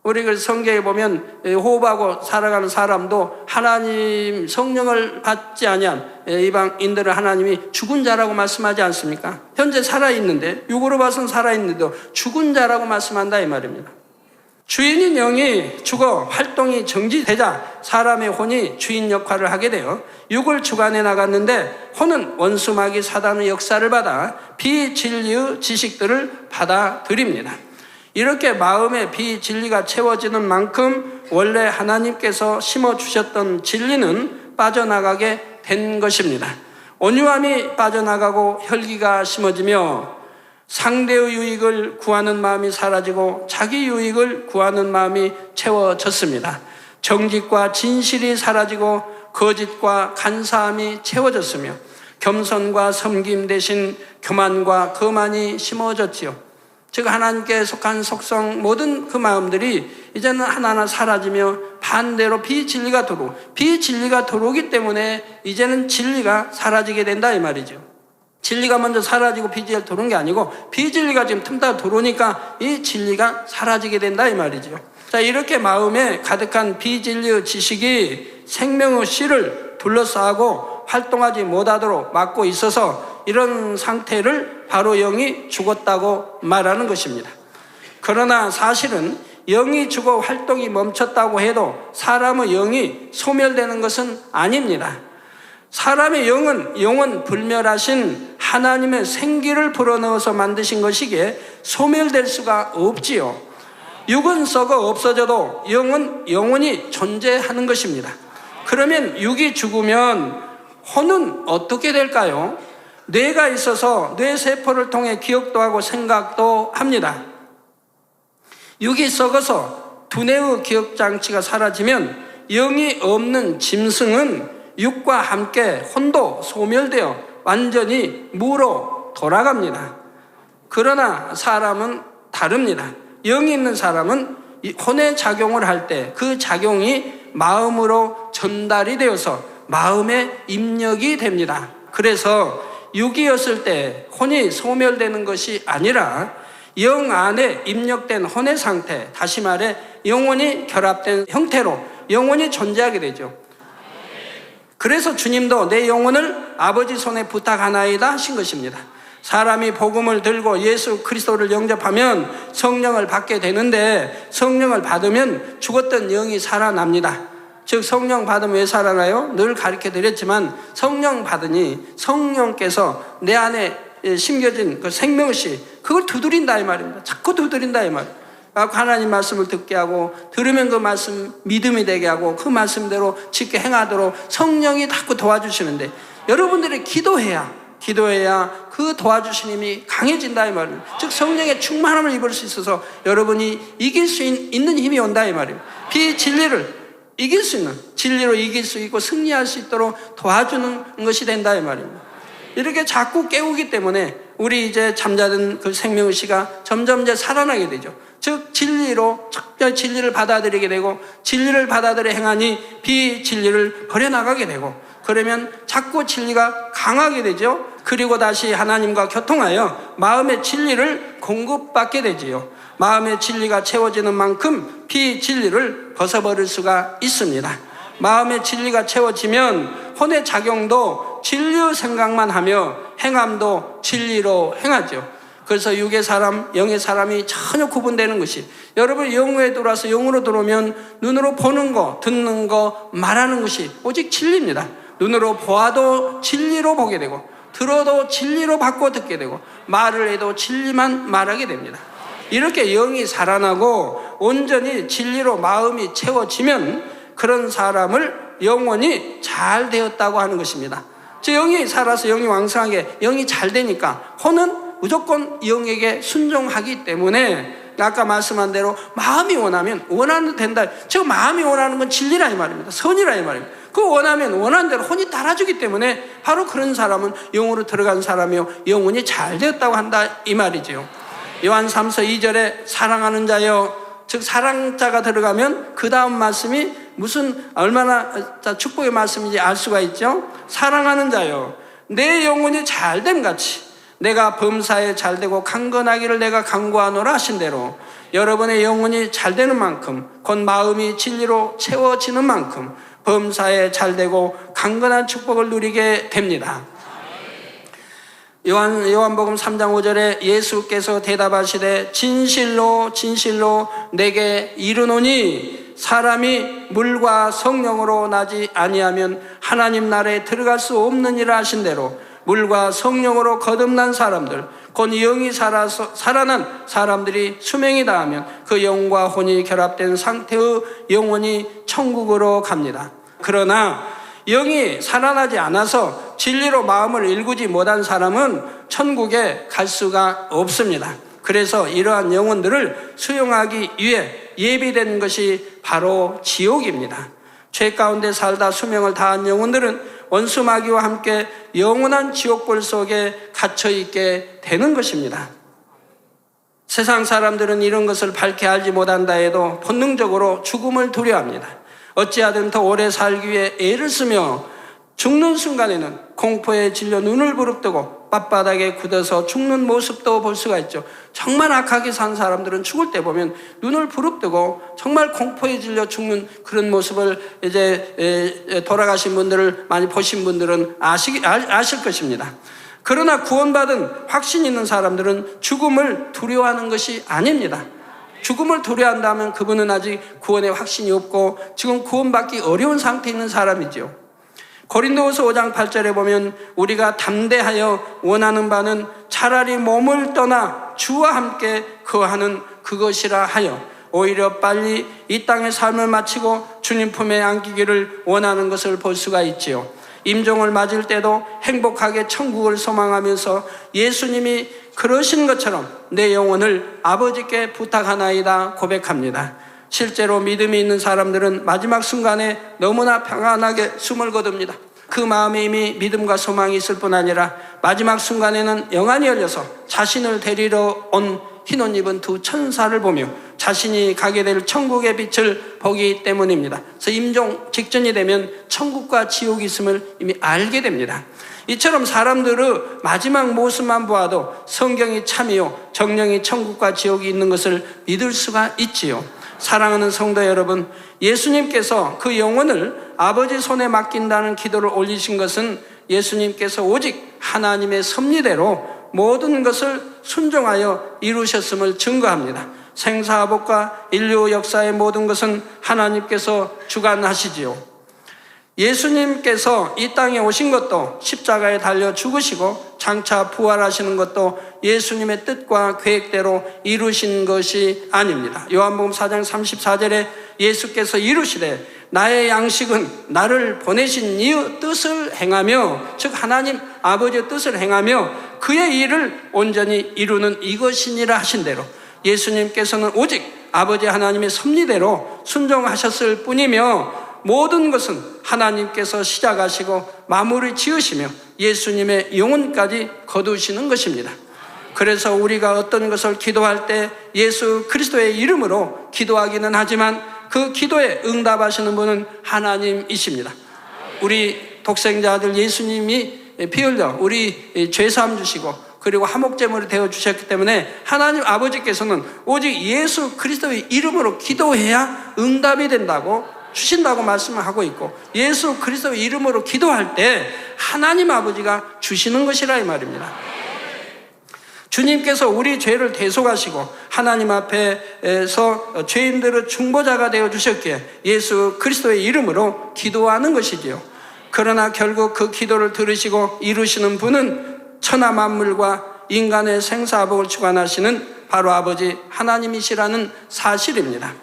우리 그 성경에 보면 호흡하고 살아가는 사람도 하나님 성령을 받지 아니한 이방인들을 하나님이 죽은 자라고 말씀하지 않습니까? 현재 살아있는데, 육으로 봐서는 살아있는데도 죽은 자라고 말씀한다 이 말입니다. 주인인 영이 죽어 활동이 정지되자 사람의 혼이 주인 역할을 하게 되어 육을 주관해 나갔는데, 혼은 원수마귀 사단의 역사를 받아 비진리의 지식들을 받아들입니다. 이렇게 마음의 비진리가 채워지는 만큼 원래 하나님께서 심어주셨던 진리는 빠져나가게 된 것입니다. 온유함이 빠져나가고 혈기가 심어지며 상대의 유익을 구하는 마음이 사라지고 자기 유익을 구하는 마음이 채워졌습니다. 정직과 진실이 사라지고 거짓과 간사함이 채워졌으며 겸손과 섬김 대신 교만과 거만이 심어졌지요. 즉 하나님께 속한 속성 모든 그 마음들이 이제는 하나하나 사라지며 반대로 비진리가 들어오기 때문에 이제는 진리가 사라지게 된다 이 말이죠. 진리가 먼저 사라지고 비진리가 들어오는 게 아니고 비진리가 지금 틈타 들어오니까 이 진리가 사라지게 된다 이 말이죠. 자, 이렇게 마음에 가득한 비진리의 지식이 생명의 씨를 둘러싸고 활동하지 못하도록 막고 있어서 이런 상태를 바로 영이 죽었다고 말하는 것입니다. 그러나 사실은 영이 죽어 활동이 멈췄다고 해도 사람의 영이 소멸되는 것은 아닙니다. 사람의 영은 영원 불멸하신 하나님의 생기를 불어넣어서 만드신 것이기에 소멸될 수가 없지요. 육은 썩어 없어져도 영은 영원히 존재하는 것입니다. 그러면 육이 죽으면 혼은 어떻게 될까요? 뇌가 있어서 뇌세포를 통해 기억도 하고 생각도 합니다. 육이 썩어서 두뇌의 기억장치가 사라지면 영이 없는 짐승은 육과 함께 혼도 소멸되어 완전히 무로 돌아갑니다. 그러나 사람은 다릅니다. 영이 있는 사람은 혼의 작용을 할 때 그 작용이 마음으로 전달이 되어서 마음의 입력이 됩니다. 그래서 육이었을 때 혼이 소멸되는 것이 아니라 영 안에 입력된 혼의 상태, 다시 말해 영혼이 결합된 형태로 영혼이 존재하게 되죠. 그래서 주님도 내 영혼을 아버지 손에 부탁하나이다 하신 것입니다. 사람이 복음을 들고 예수 그리스도를 영접하면 성령을 받게 되는데, 성령을 받으면 죽었던 영이 살아납니다. 즉 성령 받으면 왜 살아나요? 늘 가르쳐 드렸지만 성령 받으니 성령께서 내 안에 심겨진 그 생명씨, 그걸 두드린다 이 말입니다. 자꾸 두드린다 이 말입니다. 하나님 말씀을 듣게 하고, 들으면 그 말씀 믿음이 되게 하고, 그 말씀대로 짓게 행하도록 성령이 자꾸 도와주시는데, 여러분들이 기도해야 그 도와주신 힘이 강해진다 이 말입니다. 즉 성령의 충만함을 입을 수 있어서 여러분이 이길 수 있는 힘이 온다 이 말입니다. 비진리를 이길 수 있는, 진리로 이길 수 있고 승리할 수 있도록 도와주는 것이 된다 이 말입니다. 이렇게 자꾸 깨우기 때문에 우리 이제 잠자던 그 생명의식가 점점 이제 살아나게 되죠. 즉 진리로 적절히 진리를 받아들이게 되고, 진리를 받아들여 행하니 비진리를 버려나가게 되고, 그러면 자꾸 진리가 강하게 되죠. 그리고 다시 하나님과 교통하여 마음의 진리를 공급받게 되지요. 마음의 진리가 채워지는 만큼 비진리를 벗어버릴 수가 있습니다. 마음의 진리가 채워지면 혼의 작용도 진리의 생각만 하며 행함도 진리로 행하죠. 그래서 육의 사람, 영의 사람이 전혀 구분되는 것이, 여러분 영에 들어와서 영으로 들어오면 눈으로 보는 거, 듣는 거, 말하는 것이 오직 진리입니다. 눈으로 보아도 진리로 보게 되고, 들어도 진리로 받고 듣게 되고, 말을 해도 진리만 말하게 됩니다. 이렇게 영이 살아나고 온전히 진리로 마음이 채워지면 그런 사람을 영혼이 잘 되었다고 하는 것입니다. 즉 영이 살아서 영이 왕성하게 영이 잘 되니까 혼은 무조건 영에게 순종하기 때문에, 아까 말씀한 대로 마음이 원하면 원하는 된다. 즉 마음이 원하는 건 진리라 이 말입니다. 선이라 이 말입니다. 그 원하면 원하는 대로 혼이 따라주기 때문에 바로 그런 사람은 영으로 들어간 사람이요 영혼이 잘 되었다고 한다 이 말이지요. 요한 3서 2절에 사랑하는 자여, 즉 사랑자가 들어가면 그 다음 말씀이 무슨 얼마나 축복의 말씀인지 알 수가 있죠. 사랑하는 자여, 내 영혼이 잘됨 같이 내가 범사에 잘되고 강건하기를 내가 간구하노라 하신 대로, 여러분의 영혼이 잘되는 만큼, 곧 마음이 진리로 채워지는 만큼 범사에 잘되고 강건한 축복을 누리게 됩니다. 요한복음 3장 5절에 예수께서 대답하시되 진실로 진실로 내게 이르노니 사람이 물과 성령으로 나지 아니하면 하나님 나라에 들어갈 수 없느니라 하신 대로, 물과 성령으로 거듭난 사람들, 곧 영이 살아난 사람들이 수명이 다하면 그 영과 혼이 결합된 상태의 영혼이 천국으로 갑니다. 그러나 영이 살아나지 않아서 진리로 마음을 일구지 못한 사람은 천국에 갈 수가 없습니다. 그래서 이러한 영혼들을 수용하기 위해 예비된 것이 바로 지옥입니다. 죄 가운데 살다 수명을 다한 영혼들은 원수 마귀와 함께 영원한 지옥불 속에 갇혀있게 되는 것입니다. 세상 사람들은 이런 것을 밝히 알지 못한다 해도 본능적으로 죽음을 두려워합니다. 어찌하든 더 오래 살기 위해 애를 쓰며 죽는 순간에는 공포에 질려 눈을 부릅뜨고 빳바닥에 굳어서 죽는 모습도 볼 수가 있죠. 정말 악하게 산 사람들은 죽을 때 보면 눈을 부릅뜨고 정말 공포에 질려 죽는 그런 모습을 이제 돌아가신 분들을 많이 보신 분들은 아실 것입니다. 그러나 구원받은 확신 있는 사람들은 죽음을 두려워하는 것이 아닙니다. 죽음을 두려워한다면 그분은 아직 구원의 확신이 없고 지금 구원받기 어려운 상태에 있는 사람이죠. 고린도후서 5장 8절에 보면 우리가 담대하여 원하는 바는 차라리 몸을 떠나 주와 함께 거하는 그것이라 하여 오히려 빨리 이 땅의 삶을 마치고 주님 품에 안기기를 원하는 것을 볼 수가 있지요. 임종을 맞을 때도 행복하게 천국을 소망하면서 예수님이 그러신 것처럼 내 영혼을 아버지께 부탁하나이다 고백합니다. 실제로 믿음이 있는 사람들은 마지막 순간에 너무나 평안하게 숨을 거둡니다. 그 마음에 이미 믿음과 소망이 있을 뿐 아니라 마지막 순간에는 영안이 열려서 자신을 데리러 온 흰옷 입은 두 천사를 보며 자신이 가게 될 천국의 빛을 보기 때문입니다. 그래서 임종 직전이 되면 천국과 지옥이 있음을 이미 알게 됩니다. 이처럼 사람들의 마지막 모습만 보아도 성경이 참이요 정령이 천국과 지옥이 있는 것을 믿을 수가 있지요. 사랑하는 성도 여러분, 예수님께서 그 영혼을 아버지 손에 맡긴다는 기도를 올리신 것은 예수님께서 오직 하나님의 섭리대로 모든 것을 순종하여 이루셨음을 증거합니다. 생사화복과 인류 역사의 모든 것은 하나님께서 주관하시지요. 예수님께서 이 땅에 오신 것도 십자가에 달려 죽으시고 장차 부활하시는 것도 예수님의 뜻과 계획대로 이루신 것이 아닙니다. 요한복음 4장 34절에 예수께서 이루시되 나의 양식은 나를 보내신 이의 뜻을 행하며, 즉 하나님 아버지의 뜻을 행하며 그의 일을 온전히 이루는 이것이니라 하신 대로 예수님께서는 오직 아버지 하나님의 섭리대로 순종하셨을 뿐이며 모든 것은 하나님께서 시작하시고 마무리 지으시며 예수님의 영혼까지 거두시는 것입니다. 그래서 우리가 어떤 것을 기도할 때 예수 그리스도의 이름으로 기도하기는 하지만 그 기도에 응답하시는 분은 하나님이십니다. 우리 독생자 아들 예수님이 피 흘려 우리 죄사함 주시고 그리고 화목제물이 되어 주셨기 때문에 하나님 아버지께서는 오직 예수 그리스도의 이름으로 기도해야 응답이 된다고 주신다고 말씀을 하고 있고, 예수 그리스도의 이름으로 기도할 때 하나님 아버지가 주시는 것이라 이 말입니다. 주님께서 우리 죄를 대속하시고 하나님 앞에서 죄인들의 중보자가 되어 주셨기에 예수 그리스도의 이름으로 기도하는 것이지요. 그러나 결국 그 기도를 들으시고 이루시는 분은 천하 만물과 인간의 생사화복을 주관하시는 바로 아버지 하나님이시라는 사실입니다.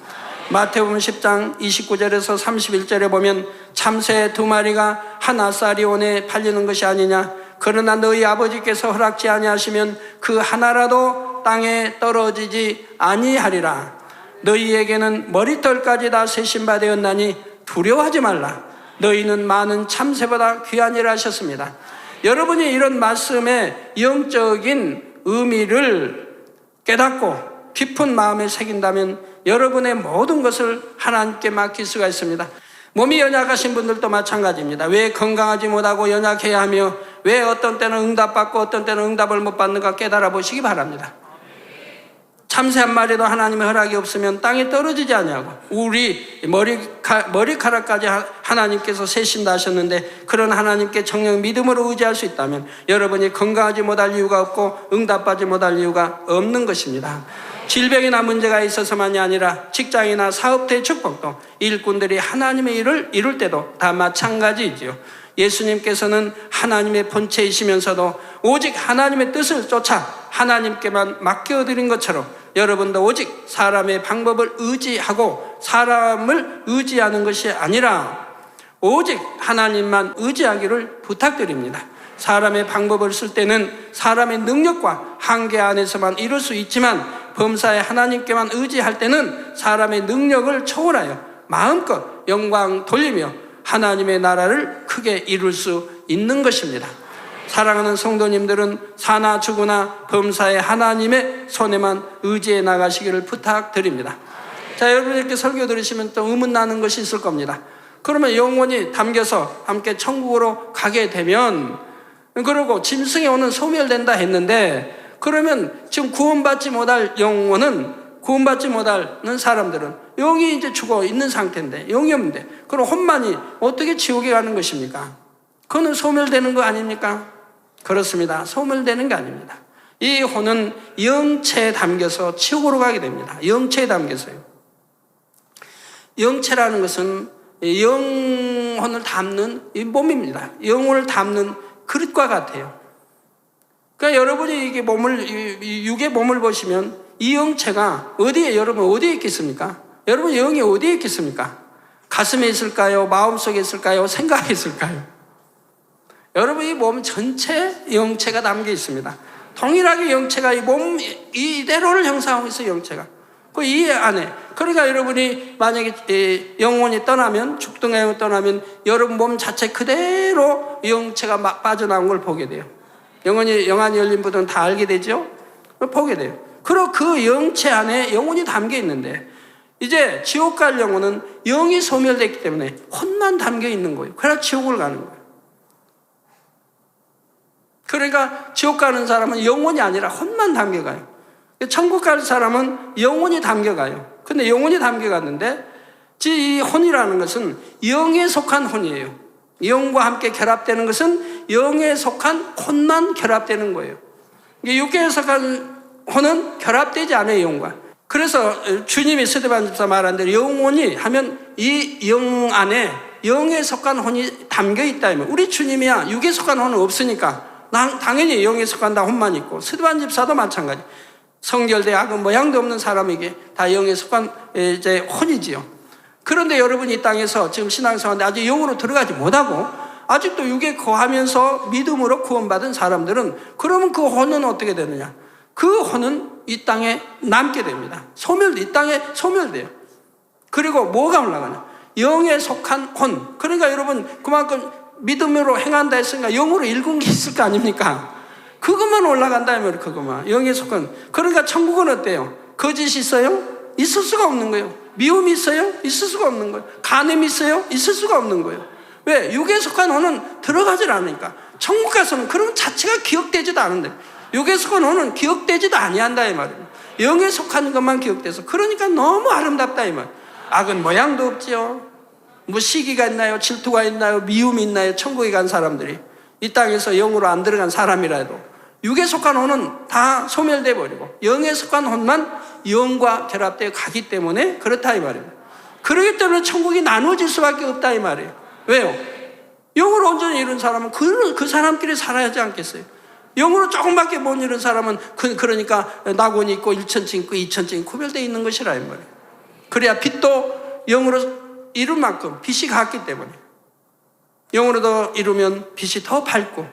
마태복음 10장 29절에서 31절에 보면 참새 2마리가 한 아사리온에 팔리는 것이 아니냐, 그러나 너희 아버지께서 허락지 아니하시면 그 하나라도 땅에 떨어지지 아니하리라. 너희에게는 머리털까지 다 세신 바 되었나니 두려워하지 말라. 너희는 많은 참새보다 귀하니라 하셨습니다. 여러분이 이런 말씀의 영적인 의미를 깨닫고 깊은 마음에 새긴다면 여러분의 모든 것을 하나님께 맡길 수가 있습니다. 몸이 연약하신 분들도 마찬가지입니다. 왜 건강하지 못하고 연약해야 하며 왜 어떤 때는 응답받고 어떤 때는 응답을 못 받는가 깨달아 보시기 바랍니다. 참새 한 마리도 하나님의 허락이 없으면 땅에 떨어지지 아니하고 우리 머리카락까지 하나님께서 세신다 하셨는데, 그런 하나님께 정녕 믿음으로 의지할 수 있다면 여러분이 건강하지 못할 이유가 없고 응답받지 못할 이유가 없는 것입니다. 질병이나 문제가 있어서만이 아니라 직장이나 사업대의 축복도 일꾼들이 하나님의 일을 이룰 때도 다 마찬가지이지요. 예수님께서는 하나님의 본체이시면서도 오직 하나님의 뜻을 쫓아 하나님께만 맡겨드린 것처럼 여러분도 오직 사람의 방법을 의지하고 사람을 의지하는 것이 아니라 오직 하나님만 의지하기를 부탁드립니다. 사람의 방법을 쓸 때는 사람의 능력과 한계 안에서만 이룰 수 있지만 범사에 하나님께만 의지할 때는 사람의 능력을 초월하여 마음껏 영광 돌리며 하나님의 나라를 크게 이룰 수 있는 것입니다. 사랑하는 성도님들은 사나 죽으나 범사에 하나님의 손에만 의지해 나가시기를 부탁드립니다. 자, 여러분 이렇게 설교 들으시면 또 의문 나는 것이 있을 겁니다. 그러면 영혼이 담겨서 함께 천국으로 가게 되면, 그리고 짐승의 혼은 소멸된다 했는데, 그러면 지금 구원받지 못할 영혼은, 구원받지 못하는 사람들은 영이 이제 죽어 있는 상태인데, 영이 없는데 그럼 혼만이 어떻게 지옥에 가는 것입니까? 그거는 소멸되는 거 아닙니까? 그렇습니다. 소멸되는 게 아닙니다. 이 혼은 영체에 담겨서 지옥으로 가게 됩니다. 영체에 담겨서요. 영체라는 것은 영혼을 담는 이 몸입니다. 영혼을 담는 그릇과 같아요. 그러니까 여러분이 이게 육의 몸을 보시면 이 영체가 여러분 어디에 있겠습니까? 여러분 영이 어디에 있겠습니까? 가슴에 있을까요? 마음속에 있을까요? 생각에 있을까요? 여러분 이 몸 전체 영체가 담겨 있습니다. 동일하게 영체가 이 몸 이대로를 형성하고 있어요. 영체가 이 안에. 그러니까 여러분이 만약에 영혼이 떠나면, 죽든가 떠나면 여러분 몸 자체 그대로 영체가 막 빠져나온 걸 보게 돼요. 영안이 열린 분들은 다 알게 되죠? 보게 돼요. 그리고 그 영체 안에 영혼이 담겨 있는데, 이제 지옥 갈 영혼은 영이 소멸됐기 때문에 혼만 담겨 있는 거예요. 그래서 지옥을 가는 거예요. 그러니까 지옥 가는 사람은 영혼이 아니라 혼만 담겨가요. 천국 갈 사람은 영혼이 담겨가요. 근데 영혼이 담겨갔는데 이 혼이라는 것은 영에 속한 혼이에요. 영과 함께 결합되는 것은 영에 속한 혼만 결합되는 거예요. 육계에 속한 혼은 결합되지 않아요, 영과. 그래서 주님이 스데반 집사 말한 대로 영혼이 하면 이 영 안에 영에 속한 혼이 담겨있다. 우리 주님이야 육에 속한 혼은 없으니까 당연히 영에 속한 다 혼만 있고, 스데반 집사도 마찬가지. 성결대 악은 모양도 없는 사람에게 다 영에 속한 이제 혼이지요. 그런데 여러분 이 땅에서 지금 신앙생활인데 아직 영으로 들어가지 못하고 아직도 육에 거하면서 믿음으로 구원받은 사람들은, 그러면 그 혼은 어떻게 되느냐? 그 혼은 이 땅에 남게 됩니다. 이 땅에 소멸돼요. 그리고 뭐가 올라가냐? 영에 속한 혼. 그러니까 여러분 그만큼 믿음으로 행한다 했으니까 영으로 읽은 게 있을 거 아닙니까? 그것만 올라간다 하면 그것만 영에 속한. 그러니까 천국은 어때요? 거짓이 있어요? 있을 수가 없는 거예요. 미움이 있어요? 있을 수가 없는 거예요. 간음이 있어요? 있을 수가 없는 거예요. 왜? 육에 속한 혼은 들어가질 않으니까. 천국 가서는 그런 자체가 기억되지도 않은데, 육에 속한 혼은 기억되지도 아니한다 이 말이에요. 영에 속한 것만 기억돼서, 그러니까 너무 아름답다 이 말. 악은 모양도 없지요. 뭐 시기가 있나요? 질투가 있나요? 미움이 있나요? 천국에 간 사람들이 이 땅에서 영으로 안 들어간 사람이라도 육에 속한 혼은 다 소멸돼 버리고 영에 속한 혼만 영과 결합되어 가기 때문에 그렇다 이 말이에요. 그렇기 때문에 천국이 나누어질 수밖에 없다 이 말이에요. 왜요? 영으로 온전히 이룬 사람은 그 사람끼리 살아야 하지 않겠어요? 영으로 조금밖에 못 이룬 사람은 그러니까 낙원이 있고 일천지 있고 이천지 있고 구별되어 있는 것이라 이 말이에요. 그래야 빛도 영으로 이룬 만큼 빛이 같기 때문에, 영으로도 이루면 빛이 더 밝고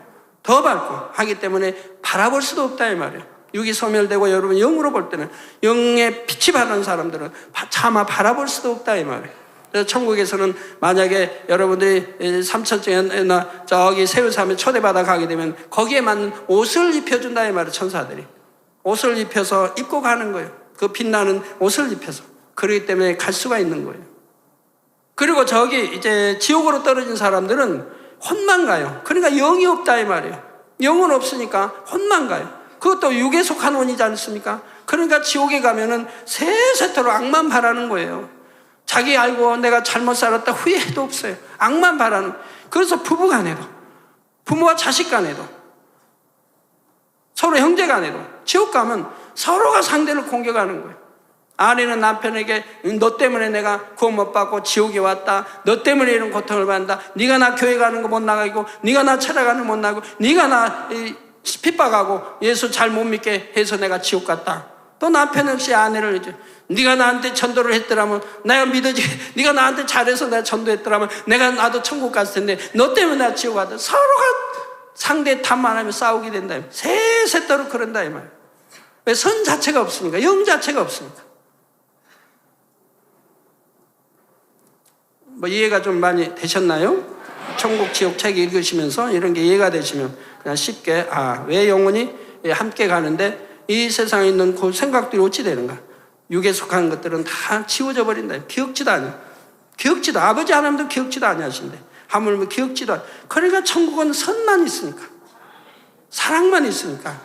하기 때문에 바라볼 수도 없다 이 말이에요. 육이 소멸되고 여러분 영으로 볼 때는, 영의 빛이 바라는 사람들은 차마 바라볼 수도 없다 이 말이에요. 그래서 천국에서는 만약에 여러분들이 3천층이나 저기 세우사면 초대받아 가게 되면 거기에 맞는 옷을 입혀준다 이 말이에요. 천사들이 옷을 입혀서 입고 가는 거예요. 그 빛나는 옷을 입혀서. 그렇기 때문에 갈 수가 있는 거예요. 그리고 저기 이제 지옥으로 떨어진 사람들은 혼만 가요. 그러니까 영이 없다 이 말이에요. 영은 없으니까 혼만 가요. 그것도 육에 속한 혼이지 않습니까? 그러니까 지옥에 가면은 세세토록 악만 바라는 거예요. 자기 알고 내가 잘못 살았다 후회도 없어요. 악만 바라는. 그래서 부부 간에도, 부모와 자식 간에도, 서로 형제 간에도 지옥 가면 서로가 상대를 공격하는 거예요. 아내는 남편에게 너 때문에 내가 구원 못 받고 지옥에 왔다. 너 때문에 이런 고통을 받는다. 네가 나 교회 가는 거 못 나가고, 네가 나 찾아가는 거 못 나가고, 네가 나 핍박하고 예수 잘 못 믿게 해서 내가 지옥 갔다. 또 남편 역시 아내를 이제 네가 나한테 전도를 했더라면 내가 믿어지, 네가 나한테 잘해서 내가 전도했더라면 나도 천국 갔을 텐데 너 때문에 나 지옥 갔다. 서로가 상대 탓만하며 싸우게 된다. 세세토록 그런다 이 말. 왜? 선 자체가 없으니까, 영 자체가 없으니까. 뭐 이해가 좀 많이 되셨나요? 천국 지옥 책 읽으시면서 이런 게 이해가 되시면 그냥 쉽게 왜 영혼이 함께 가는데 이 세상에 있는 그 생각들이 어찌 되는가? 육에 속한 것들은 다 지워져 버린다. 기억지도 않아. 기억지도, 아버지 하나님도 기억지도 아니하신대. 하물며 기억지도 않아. 그러니까 천국은 선만 있으니까, 사랑만 있으니까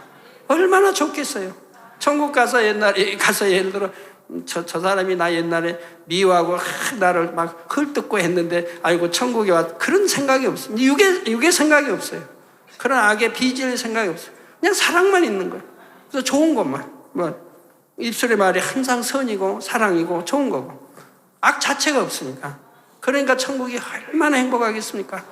얼마나 좋겠어요. 천국 가서 옛날에 예를 들어 저 사람이 나 옛날에 미워하고 나를 막 헐뜯고 했는데 아이고 천국에 와, 그런 생각이 없어요. 육의 생각이 없어요. 그런 악의 비질 생각이 없어요. 그냥 사랑만 있는 거예요. 그래서 좋은 것만, 입술의 말이 항상 선이고 사랑이고 좋은 거고, 악 자체가 없으니까. 그러니까 천국이 얼마나 행복하겠습니까?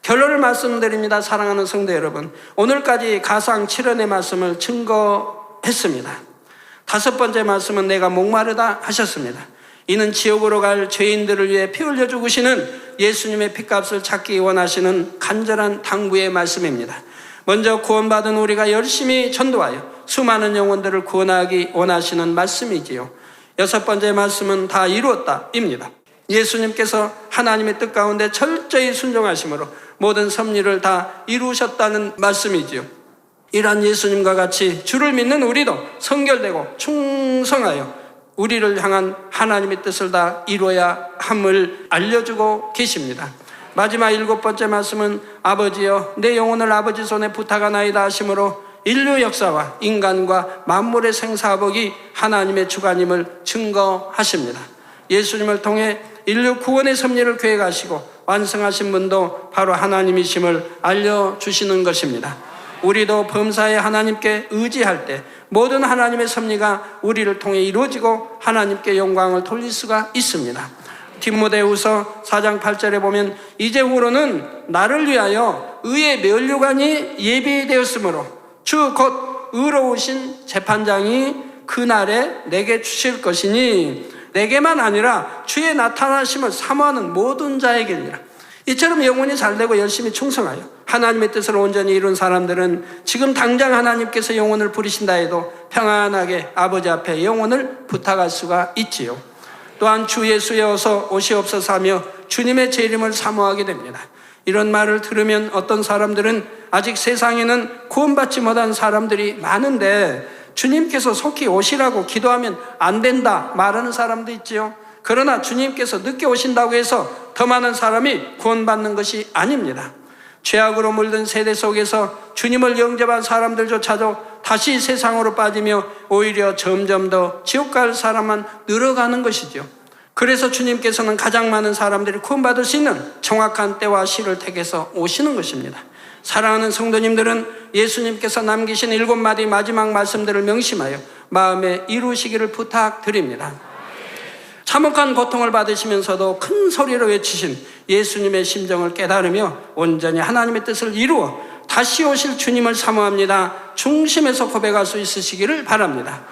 결론을 말씀드립니다. 사랑하는 성도 여러분, 오늘까지 가상 7원의 말씀을 증거했습니다. 5번째 말씀은 내가 목마르다 하셨습니다. 이는 지옥으로 갈 죄인들을 위해 피 흘려 죽으시는 예수님의 피값을 찾기 원하시는 간절한 당부의 말씀입니다. 먼저 구원받은 우리가 열심히 전도하여 수많은 영혼들을 구원하기 원하시는 말씀이지요. 6번째 말씀은 다 이루었다입니다. 예수님께서 하나님의 뜻 가운데 철저히 순종하심으로 모든 섭리를 다 이루셨다는 말씀이지요. 이러한 예수님과 같이 주를 믿는 우리도 성결되고 충성하여 우리를 향한 하나님의 뜻을 다 이루어야 함을 알려주고 계십니다. 마지막 7번째 말씀은 아버지여 내 영혼을 아버지 손에 부탁하나이다 하심으로 인류 역사와 인간과 만물의 생사복이 하나님의 주관임을 증거하십니다. 예수님을 통해 인류 구원의 섭리를 계획하시고 완성하신 분도 바로 하나님이심을 알려주시는 것입니다. 우리도 범사에 하나님께 의지할 때 모든 하나님의 섭리가 우리를 통해 이루어지고 하나님께 영광을 돌릴 수가 있습니다. 디모데후서 4장 8절에 보면 이제후로는 나를 위하여 의의 면류관이 예비되었으므로 주 곧 의로우신 재판장이 그날에 내게 주실 것이니 내게만 아니라 주의 나타나심을 사모하는 모든 자에게니라. 이처럼 영혼이 잘되고 열심히 충성하여 하나님의 뜻을 온전히 이룬 사람들은 지금 당장 하나님께서 영혼을 부리신다 해도 평안하게 아버지 앞에 영혼을 부탁할 수가 있지요. 또한 주 예수에 어서 오시옵소서 하며 주님의 재림을 사모하게 됩니다. 이런 말을 들으면 어떤 사람들은 아직 세상에는 구원받지 못한 사람들이 많은데 주님께서 속히 오시라고 기도하면 안 된다 말하는 사람도 있지요. 그러나 주님께서 늦게 오신다고 해서 더 많은 사람이 구원받는 것이 아닙니다. 죄악으로 물든 세대 속에서 주님을 영접한 사람들조차도 다시 세상으로 빠지며 오히려 점점 더 지옥 갈 사람만 늘어가는 것이죠. 그래서 주님께서는 가장 많은 사람들이 구원받을 수 있는 정확한 때와 시를 택해서 오시는 것입니다. 사랑하는 성도님들은 예수님께서 남기신 7마디 마지막 말씀들을 명심하여 마음에 이루시기를 부탁드립니다. 참혹한 고통을 받으시면서도 큰 소리로 외치신 예수님의 심정을 깨달으며 온전히 하나님의 뜻을 이루어 다시 오실 주님을 사모합니다. 중심에서 고백할 수 있으시기를 바랍니다.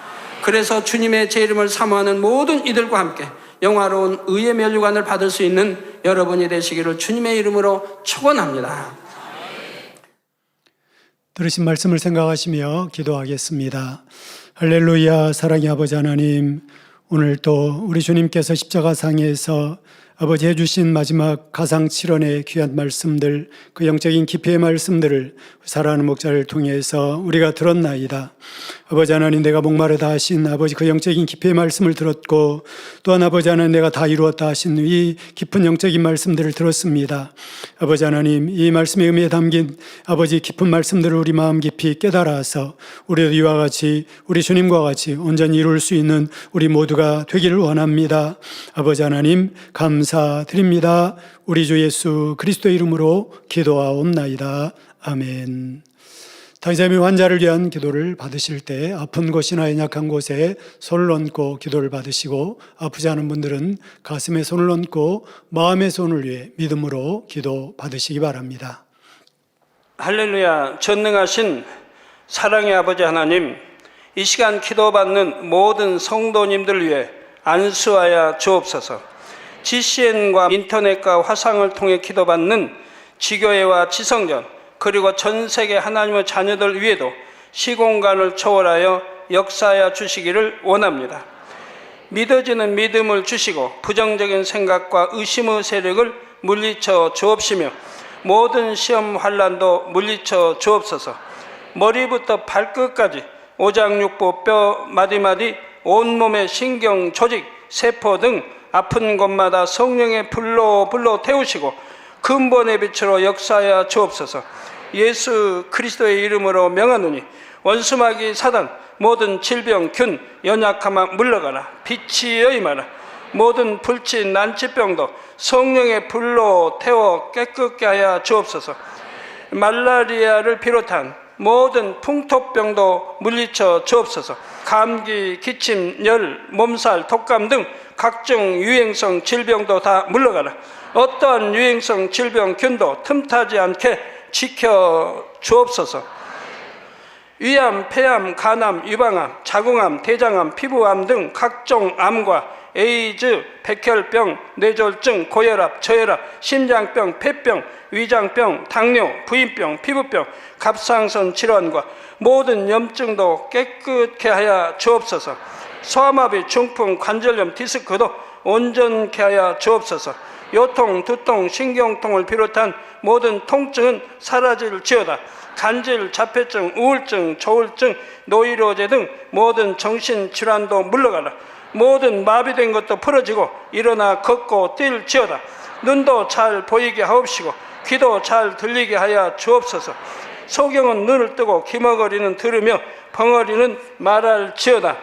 그래서 주님의 제 이름을 사모하는 모든 이들과 함께 영화로운 의의 면류관을 받을 수 있는 여러분이 되시기를 주님의 이름으로 축원합니다. 들으신 말씀을 생각하시며 기도하겠습니다. 할렐루야. 사랑의 아버지 하나님, 오늘 또 우리 주님께서 십자가상에서 아버지 해주신 마지막 가상칠언의 귀한 말씀들, 그 영적인 깊이의 말씀들을 사랑하는 목자를 통해서 우리가 들었나이다. 아버지 하나님, 내가 목마르다 하신 아버지 그 영적인 깊이의 말씀을 들었고, 또한 아버지 하나님, 내가 다 이루었다 하신 이 깊은 영적인 말씀들을 들었습니다. 아버지 하나님, 이 말씀의 의미에 담긴 아버지 깊은 말씀들을 우리 마음 깊이 깨달아서 우리도 이와 같이 우리 주님과 같이 온전히 이룰 수 있는 우리 모두가 되기를 원합니다. 아버지 하나님, 감사드립니다. 우리 주 예수 그리스도의 이름으로 기도하옵나이다. 아멘. 당사자의 환자를 위한 기도를 받으실 때 아픈 곳이나 연약한 곳에 손을 얹고 기도를 받으시고, 아프지 않은 분들은 가슴에 손을 얹고 마음의 손을 위해 믿음으로 기도 받으시기 바랍니다. 할렐루야. 전능하신 사랑의 아버지 하나님, 이 시간 기도받는 모든 성도님들 위해 안수하여 주옵소서. GCN과 인터넷과 화상을 통해 기도받는 지교회와 지성전, 그리고 전 세계 하나님의 자녀들 위에도 시공간을 초월하여 역사하여 주시기를 원합니다. 믿어지는 믿음을 주시고 부정적인 생각과 의심의 세력을 물리쳐 주옵시며 모든 시험 환난도 물리쳐 주옵소서. 머리부터 발끝까지 오장육부 뼈 마디마디 온몸의 신경 조직 세포 등 아픈 곳마다 성령의 불로 태우시고 근본의 빛으로 역사하여 주옵소서. 예수 그리스도의 이름으로 명하노니 원수마귀 사단 모든 질병 균 연약함아 물러가라. 빛이 여임하라. 모든 불치 난치병도 성령의 불로 태워 깨끗게 하여 주옵소서. 말라리아를 비롯한 모든 풍토병도 물리쳐 주옵소서. 감기, 기침, 열, 몸살, 독감 등 각종 유행성 질병도 다 물러가라. 어떠한 유행성 질병 균도 틈타지 않게 지켜 주옵소서. 위암, 폐암, 간암, 유방암, 자궁암, 대장암, 피부암 등 각종 암과 에이즈, 백혈병, 뇌졸중, 고혈압, 저혈압, 심장병, 폐병, 위장병, 당뇨, 부인병, 피부병, 갑상선 질환과 모든 염증도 깨끗게 하여 주옵소서. 소아마비, 중풍, 관절염, 디스크도 온전케 하여 주옵소서. 요통, 두통, 신경통을 비롯한 모든 통증은 사라질지어다. 간질, 자폐증, 우울증, 조울증, 노이로제 등 모든 정신질환도 물러가라. 모든 마비된 것도 풀어지고 일어나 걷고 뛸지어다. 눈도 잘 보이게 하옵시고 귀도 잘 들리게 하여 주옵소서. 소경은 눈을 뜨고 기머거리는 들으며 벙어리는 말할지어다.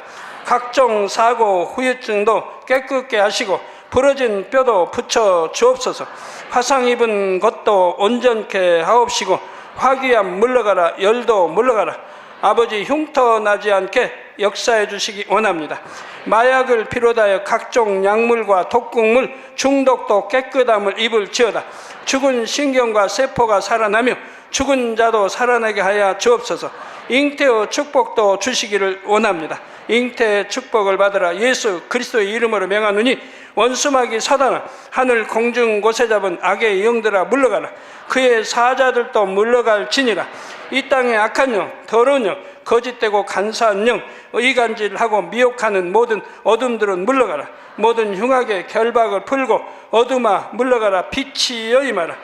각종 사고 후유증도 깨끗게 하시고 부러진 뼈도 붙여 주옵소서. 화상 입은 것도 온전케 하옵시고 화기암 물러가라, 열도 물러가라. 아버지 흉터 나지 않게 역사해 주시기 원합니다. 마약을 비롯하여 각종 약물과 독극물 중독도 깨끗함을 입을지어다. 죽은 신경과 세포가 살아나며 죽은 자도 살아나게 하여 주옵소서. 잉태의 축복도 주시기를 원합니다. 잉태의 축복을 받으라. 예수 그리스도의 이름으로 명하노니 원수마귀 사단아, 하늘 공중 곳에 잡은 악의 영들아 물러가라. 그의 사자들도 물러갈지니라. 이 땅의 악한 영, 더러운 영, 거짓되고 간사한 영, 이간질하고 미혹하는 모든 어둠들은 물러가라. 모든 흉악의 결박을 풀고 어둠아 물러가라. 빛이여 임하라.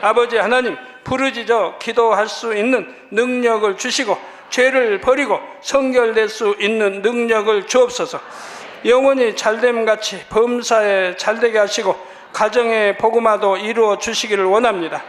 아버지 하나님, 부르짖어 기도할 수 있는 능력을 주시고 죄를 버리고 성결될 수 있는 능력을 주옵소서. 영원히 잘됨같이 범사에 잘되게 하시고 가정의 복음화도 이루어 주시기를 원합니다.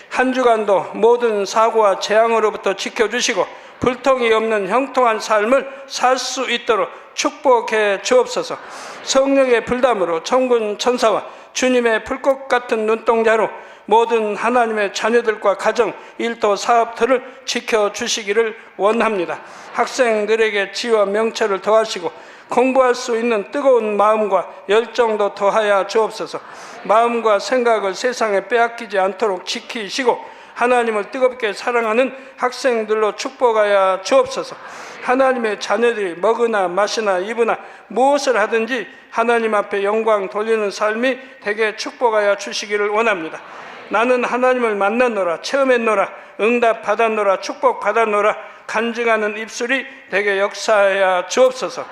한 주간도 모든 사고와 재앙으로부터 지켜주시고 불통이 없는 형통한 삶을 살 수 있도록 축복해 주옵소서. 성령의 불담으로 천군 천사와 주님의 불꽃 같은 눈동자로 모든 하나님의 자녀들과 가정, 일터, 사업들을 지켜주시기를 원합니다. 학생들에게 지혜와 명철을 더하시고 공부할 수 있는 뜨거운 마음과 열정도 더하여 주옵소서. 마음과 생각을 세상에 빼앗기지 않도록 지키시고 하나님을 뜨겁게 사랑하는 학생들로 축복하여 주옵소서. 하나님의 자녀들이 먹으나 마시나 입으나 무엇을 하든지 하나님 앞에 영광 돌리는 삶이 되게 축복하여 주시기를 원합니다. 나는 하나님을 만났노라, 체험했노라, 응답 받았노라, 축복 받았노라 간증하는 입술이 되게 역사하여 주옵소서.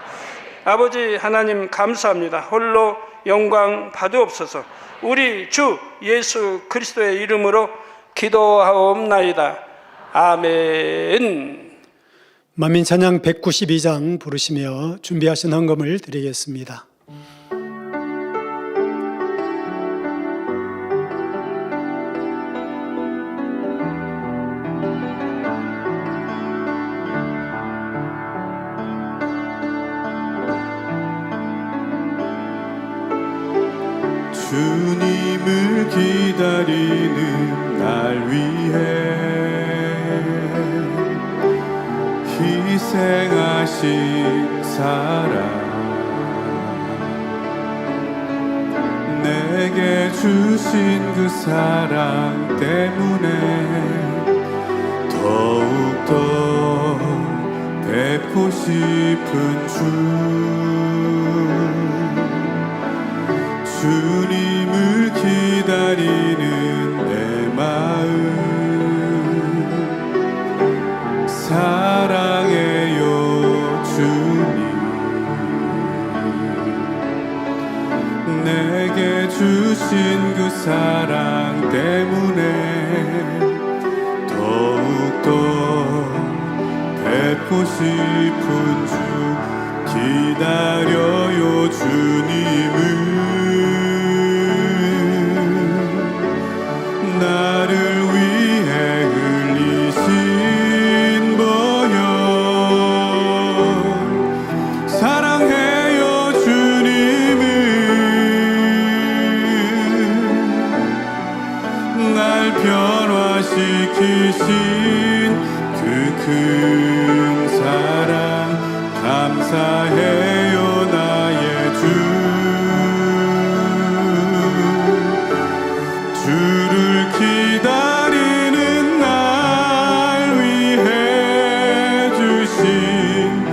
아버지 하나님 감사합니다. 홀로 영광 받으옵소서. 우리 주 예수 그리스도의 이름으로 기도하옵나이다. 아멘. 만민찬양 192장 부르시며 준비하신 헌금을 드리겠습니다. 주님을 기다리는 날 위해 희생하신 사랑, 내게 주신 그 사랑 때문에 더욱더 뵙고 싶은 주님을 기다리는 내 마음 사랑해요 주님. 내게 주신 그 사랑 때문에 더욱더 뵙고 싶은 주 기다려요 주님을. 나를 위해 흘리신 보혈 사랑해요 주님을. 날 변화시키신 그 큰 사랑 감사해요 나의 주. 주를 기다리는 날 위해 주신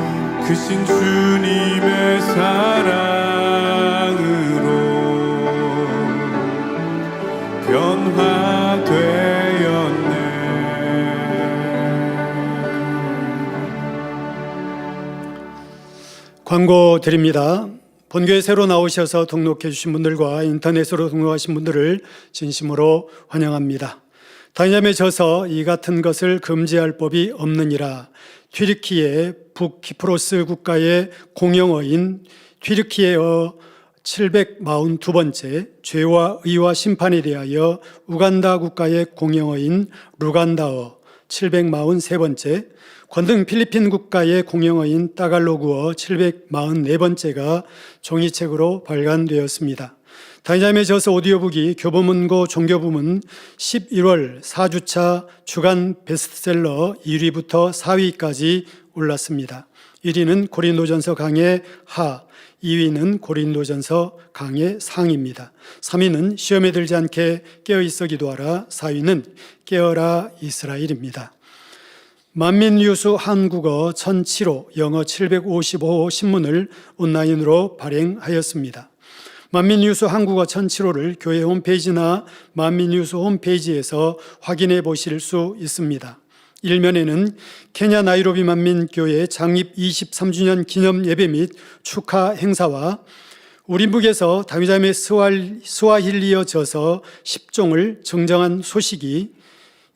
크신 주님의 사랑으로 변화되었네. 광고 드립니다. 본교에 새로 나오셔서 등록해 주신 분들과 인터넷으로 등록하신 분들을 진심으로 환영합니다. 다니엘에 져서 이 같은 것을 금지할 법이 없느니라. 튀르키예 북키프로스 국가의 공용어인 튀르키예어 742번째 죄와 의와 심판에 대하여 우간다 국가의 공용어인 루간다어 743번째, 권등 필리핀 국가의 공용어인 따갈로그어 744번째가 종이책으로 발간되었습니다. 다니자매 저서 오디오북이 교보문고 종교부문 11월 4주차 주간 베스트셀러 1위부터 4위까지 올랐습니다. 1위는 고린도전서 강의 하, 2위는 고린도전서 강의 상입니다. 3위는 시험에 들지 않게 깨어있어 기도하라, 4위는 깨어라 이스라엘입니다. 만민뉴스 한국어 1007호, 영어 755호 신문을 온라인으로 발행하였습니다. 만민뉴스 한국어 1007호를 교회 홈페이지나 만민뉴스 홈페이지에서 확인해 보실 수 있습니다. 일면에는 케냐 나이로비 만민교회 창립 23주년 기념 예배 및 축하 행사와 우림북에서 다윗자매 스와힐리어 저서 10종을 정정한 소식이,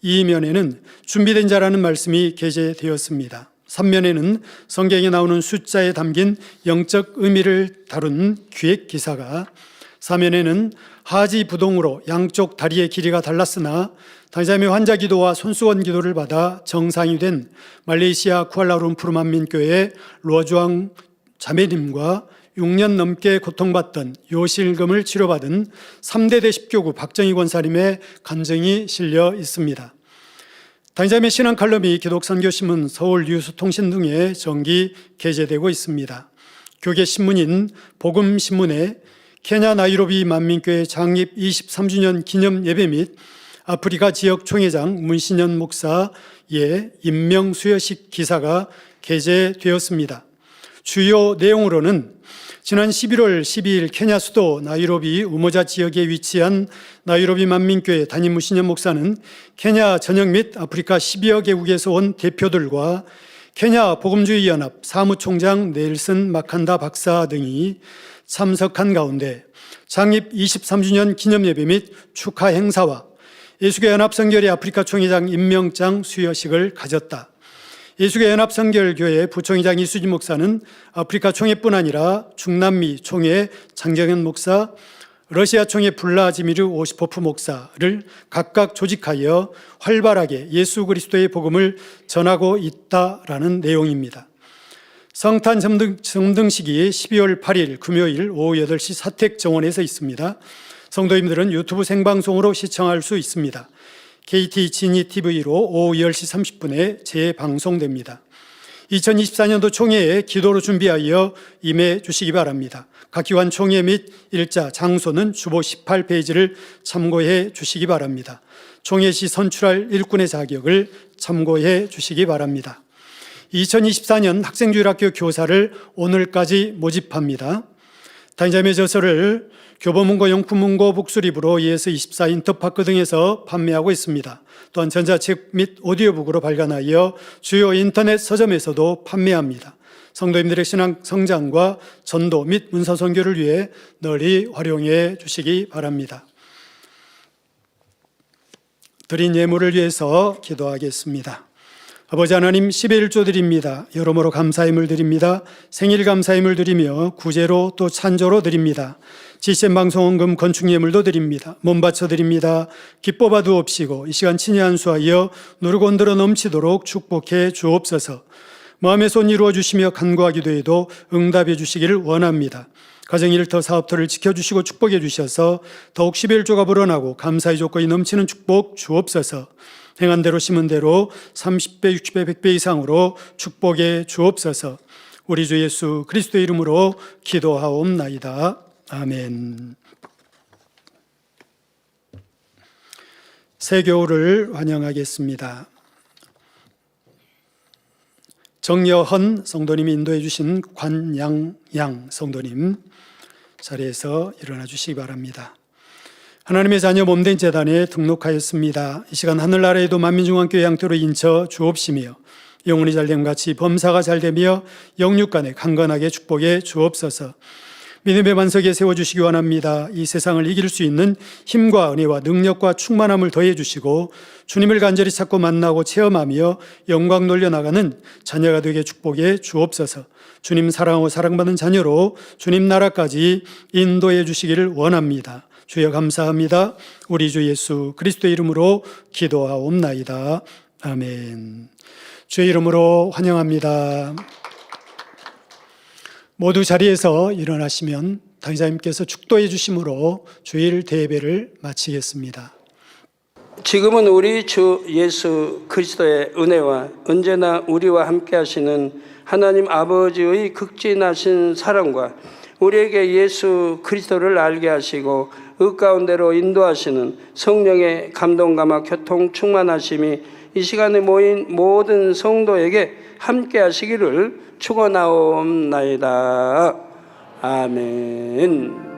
이면에는 준비된 자라는 말씀이 게재되었습니다. 3면에는 성경에 나오는 숫자에 담긴 영적 의미를 다룬 기획 기사가, 4면에는 하지 부동으로 양쪽 다리의 길이가 달랐으나 다니자매 환자 기도와 손수건 기도를 받아 정상이 된 말레이시아 쿠알라룸푸르 만민교회 로아주앙 자매님과 6년 넘게 고통받던 요실금을 치료받은 3대 대십교구 박정희 권사님의 간증이 실려 있습니다. 다니자매 신앙 칼럼이 기독선교신문, 서울뉴스통신 등에 정기 게재되고 있습니다. 교계 신문인 복음신문에 케냐 나이로비 만민교회 창립 23주년 기념 예배 및 아프리카 지역 총회장 문신현 목사의 임명 수여식 기사가 게재되었습니다. 주요 내용으로는 지난 11월 12일 케냐 수도 나이로비 우모자 지역에 위치한 나이로비 만민교회 담임 문신현 목사는 케냐 전역 및 아프리카 10여 개국에서 온 대표들과 케냐 복음주의 연합 사무총장 넬슨 마칸다 박사 등이 참석한 가운데 창립 23주년 기념예배 및 축하 행사와 예수교 연합성결의 아프리카 총회장 임명장 수여식을 가졌다. 예수교 연합성결교회 부총회장 이수진 목사는 아프리카 총회뿐 아니라 중남미 총회 장정현 목사, 러시아 총회 블라지미르 오시포프 목사를 각각 조직하여 활발하게 예수 그리스도의 복음을 전하고 있다라는 내용입니다. 성탄 점등식이 12월 8일 금요일 오후 8시 사택정원에서 있습니다. 성도님들은 유튜브 생방송으로 시청할 수 있습니다. KT 지니TV로 오후 10시 30분에 재방송됩니다. 2024년도 총회에 기도로 준비하여 임해 주시기 바랍니다. 각 기관 총회 및 일자, 장소는 주보 18페이지를 참고해 주시기 바랍니다. 총회 시 선출할 일꾼의 자격을 참고해 주시기 바랍니다. 2024년 학생주일학교 교사를 오늘까지 모집합니다. 다니자매 저서를 교보문고, 영품문고, 북수립으로 예스24 인터파크 등에서 판매하고 있습니다. 또한 전자책 및 오디오북으로 발간하여 주요 인터넷 서점에서도 판매합니다. 성도님들의 신앙 성장과 전도 및 문서 선교를 위해 널리 활용해 주시기 바랍니다. 드린 예물을 위해서 기도하겠습니다. 아버지 하나님, 11조 드립니다. 여러모로 감사임을 드립니다. 생일 감사임을 드리며 구제로 또 찬조로 드립니다. 지센 방송원금 건축예물도 드립니다. 몸 바쳐 드립니다. 기뻐 두옵시고 이 시간 친히 안수하여 누르고 흔들어 넘치도록 축복해 주옵소서. 마음의 손 이루어 주시며 간구하기도 해도 응답해 주시기를 원합니다. 가정 일터 사업터를 지켜주시고 축복해 주셔서 더욱 11조가 불어나고 감사의 조건이 넘치는 축복 주옵소서. 행한 대로 심은 대로 30배, 60배, 100배 이상으로 축복해 주옵소서. 우리 주 예수 그리스도의 이름으로 기도하옵나이다. 아멘. 새 교우를 환영하겠습니다. 정여헌 성도님이 인도해 주신 관양양 성도님 자리에서 일어나 주시기 바랍니다. 하나님의 자녀 몸된 재단에 등록하였습니다. 이 시간 하늘나라에도 만민중앙교회 양태로 인쳐 주옵시며 영혼이 잘됨같이 범사가 잘되며 영육간에 강건하게 축복해 주옵소서. 믿음의 반석에 세워주시기 원합니다. 이 세상을 이길 수 있는 힘과 은혜와 능력과 충만함을 더해 주시고 주님을 간절히 찾고 만나고 체험하며 영광 돌려나가는 자녀가 되게 축복해 주옵소서. 주님 사랑하고 사랑받는 자녀로 주님 나라까지 인도해 주시기를 원합니다. 주여 감사합니다. 우리 주 예수 그리스도의 이름으로 기도하옵나이다. 아멘. 주의 이름으로 환영합니다. 모두 자리에서 일어나시면 당회장님께서 축도해 주심으로 주일 대예배를 마치겠습니다. 지금은 우리 주 예수 그리스도의 은혜와 언제나 우리와 함께 하시는 하나님 아버지의 극진하신 사랑과 우리에게 예수 그리스도를 알게 하시고 그 가운데로 인도하시는 성령의 감동감화 교통 충만하심이 이 시간에 모인 모든 성도에게 함께 하시기를 축원하옵나이다. 아멘.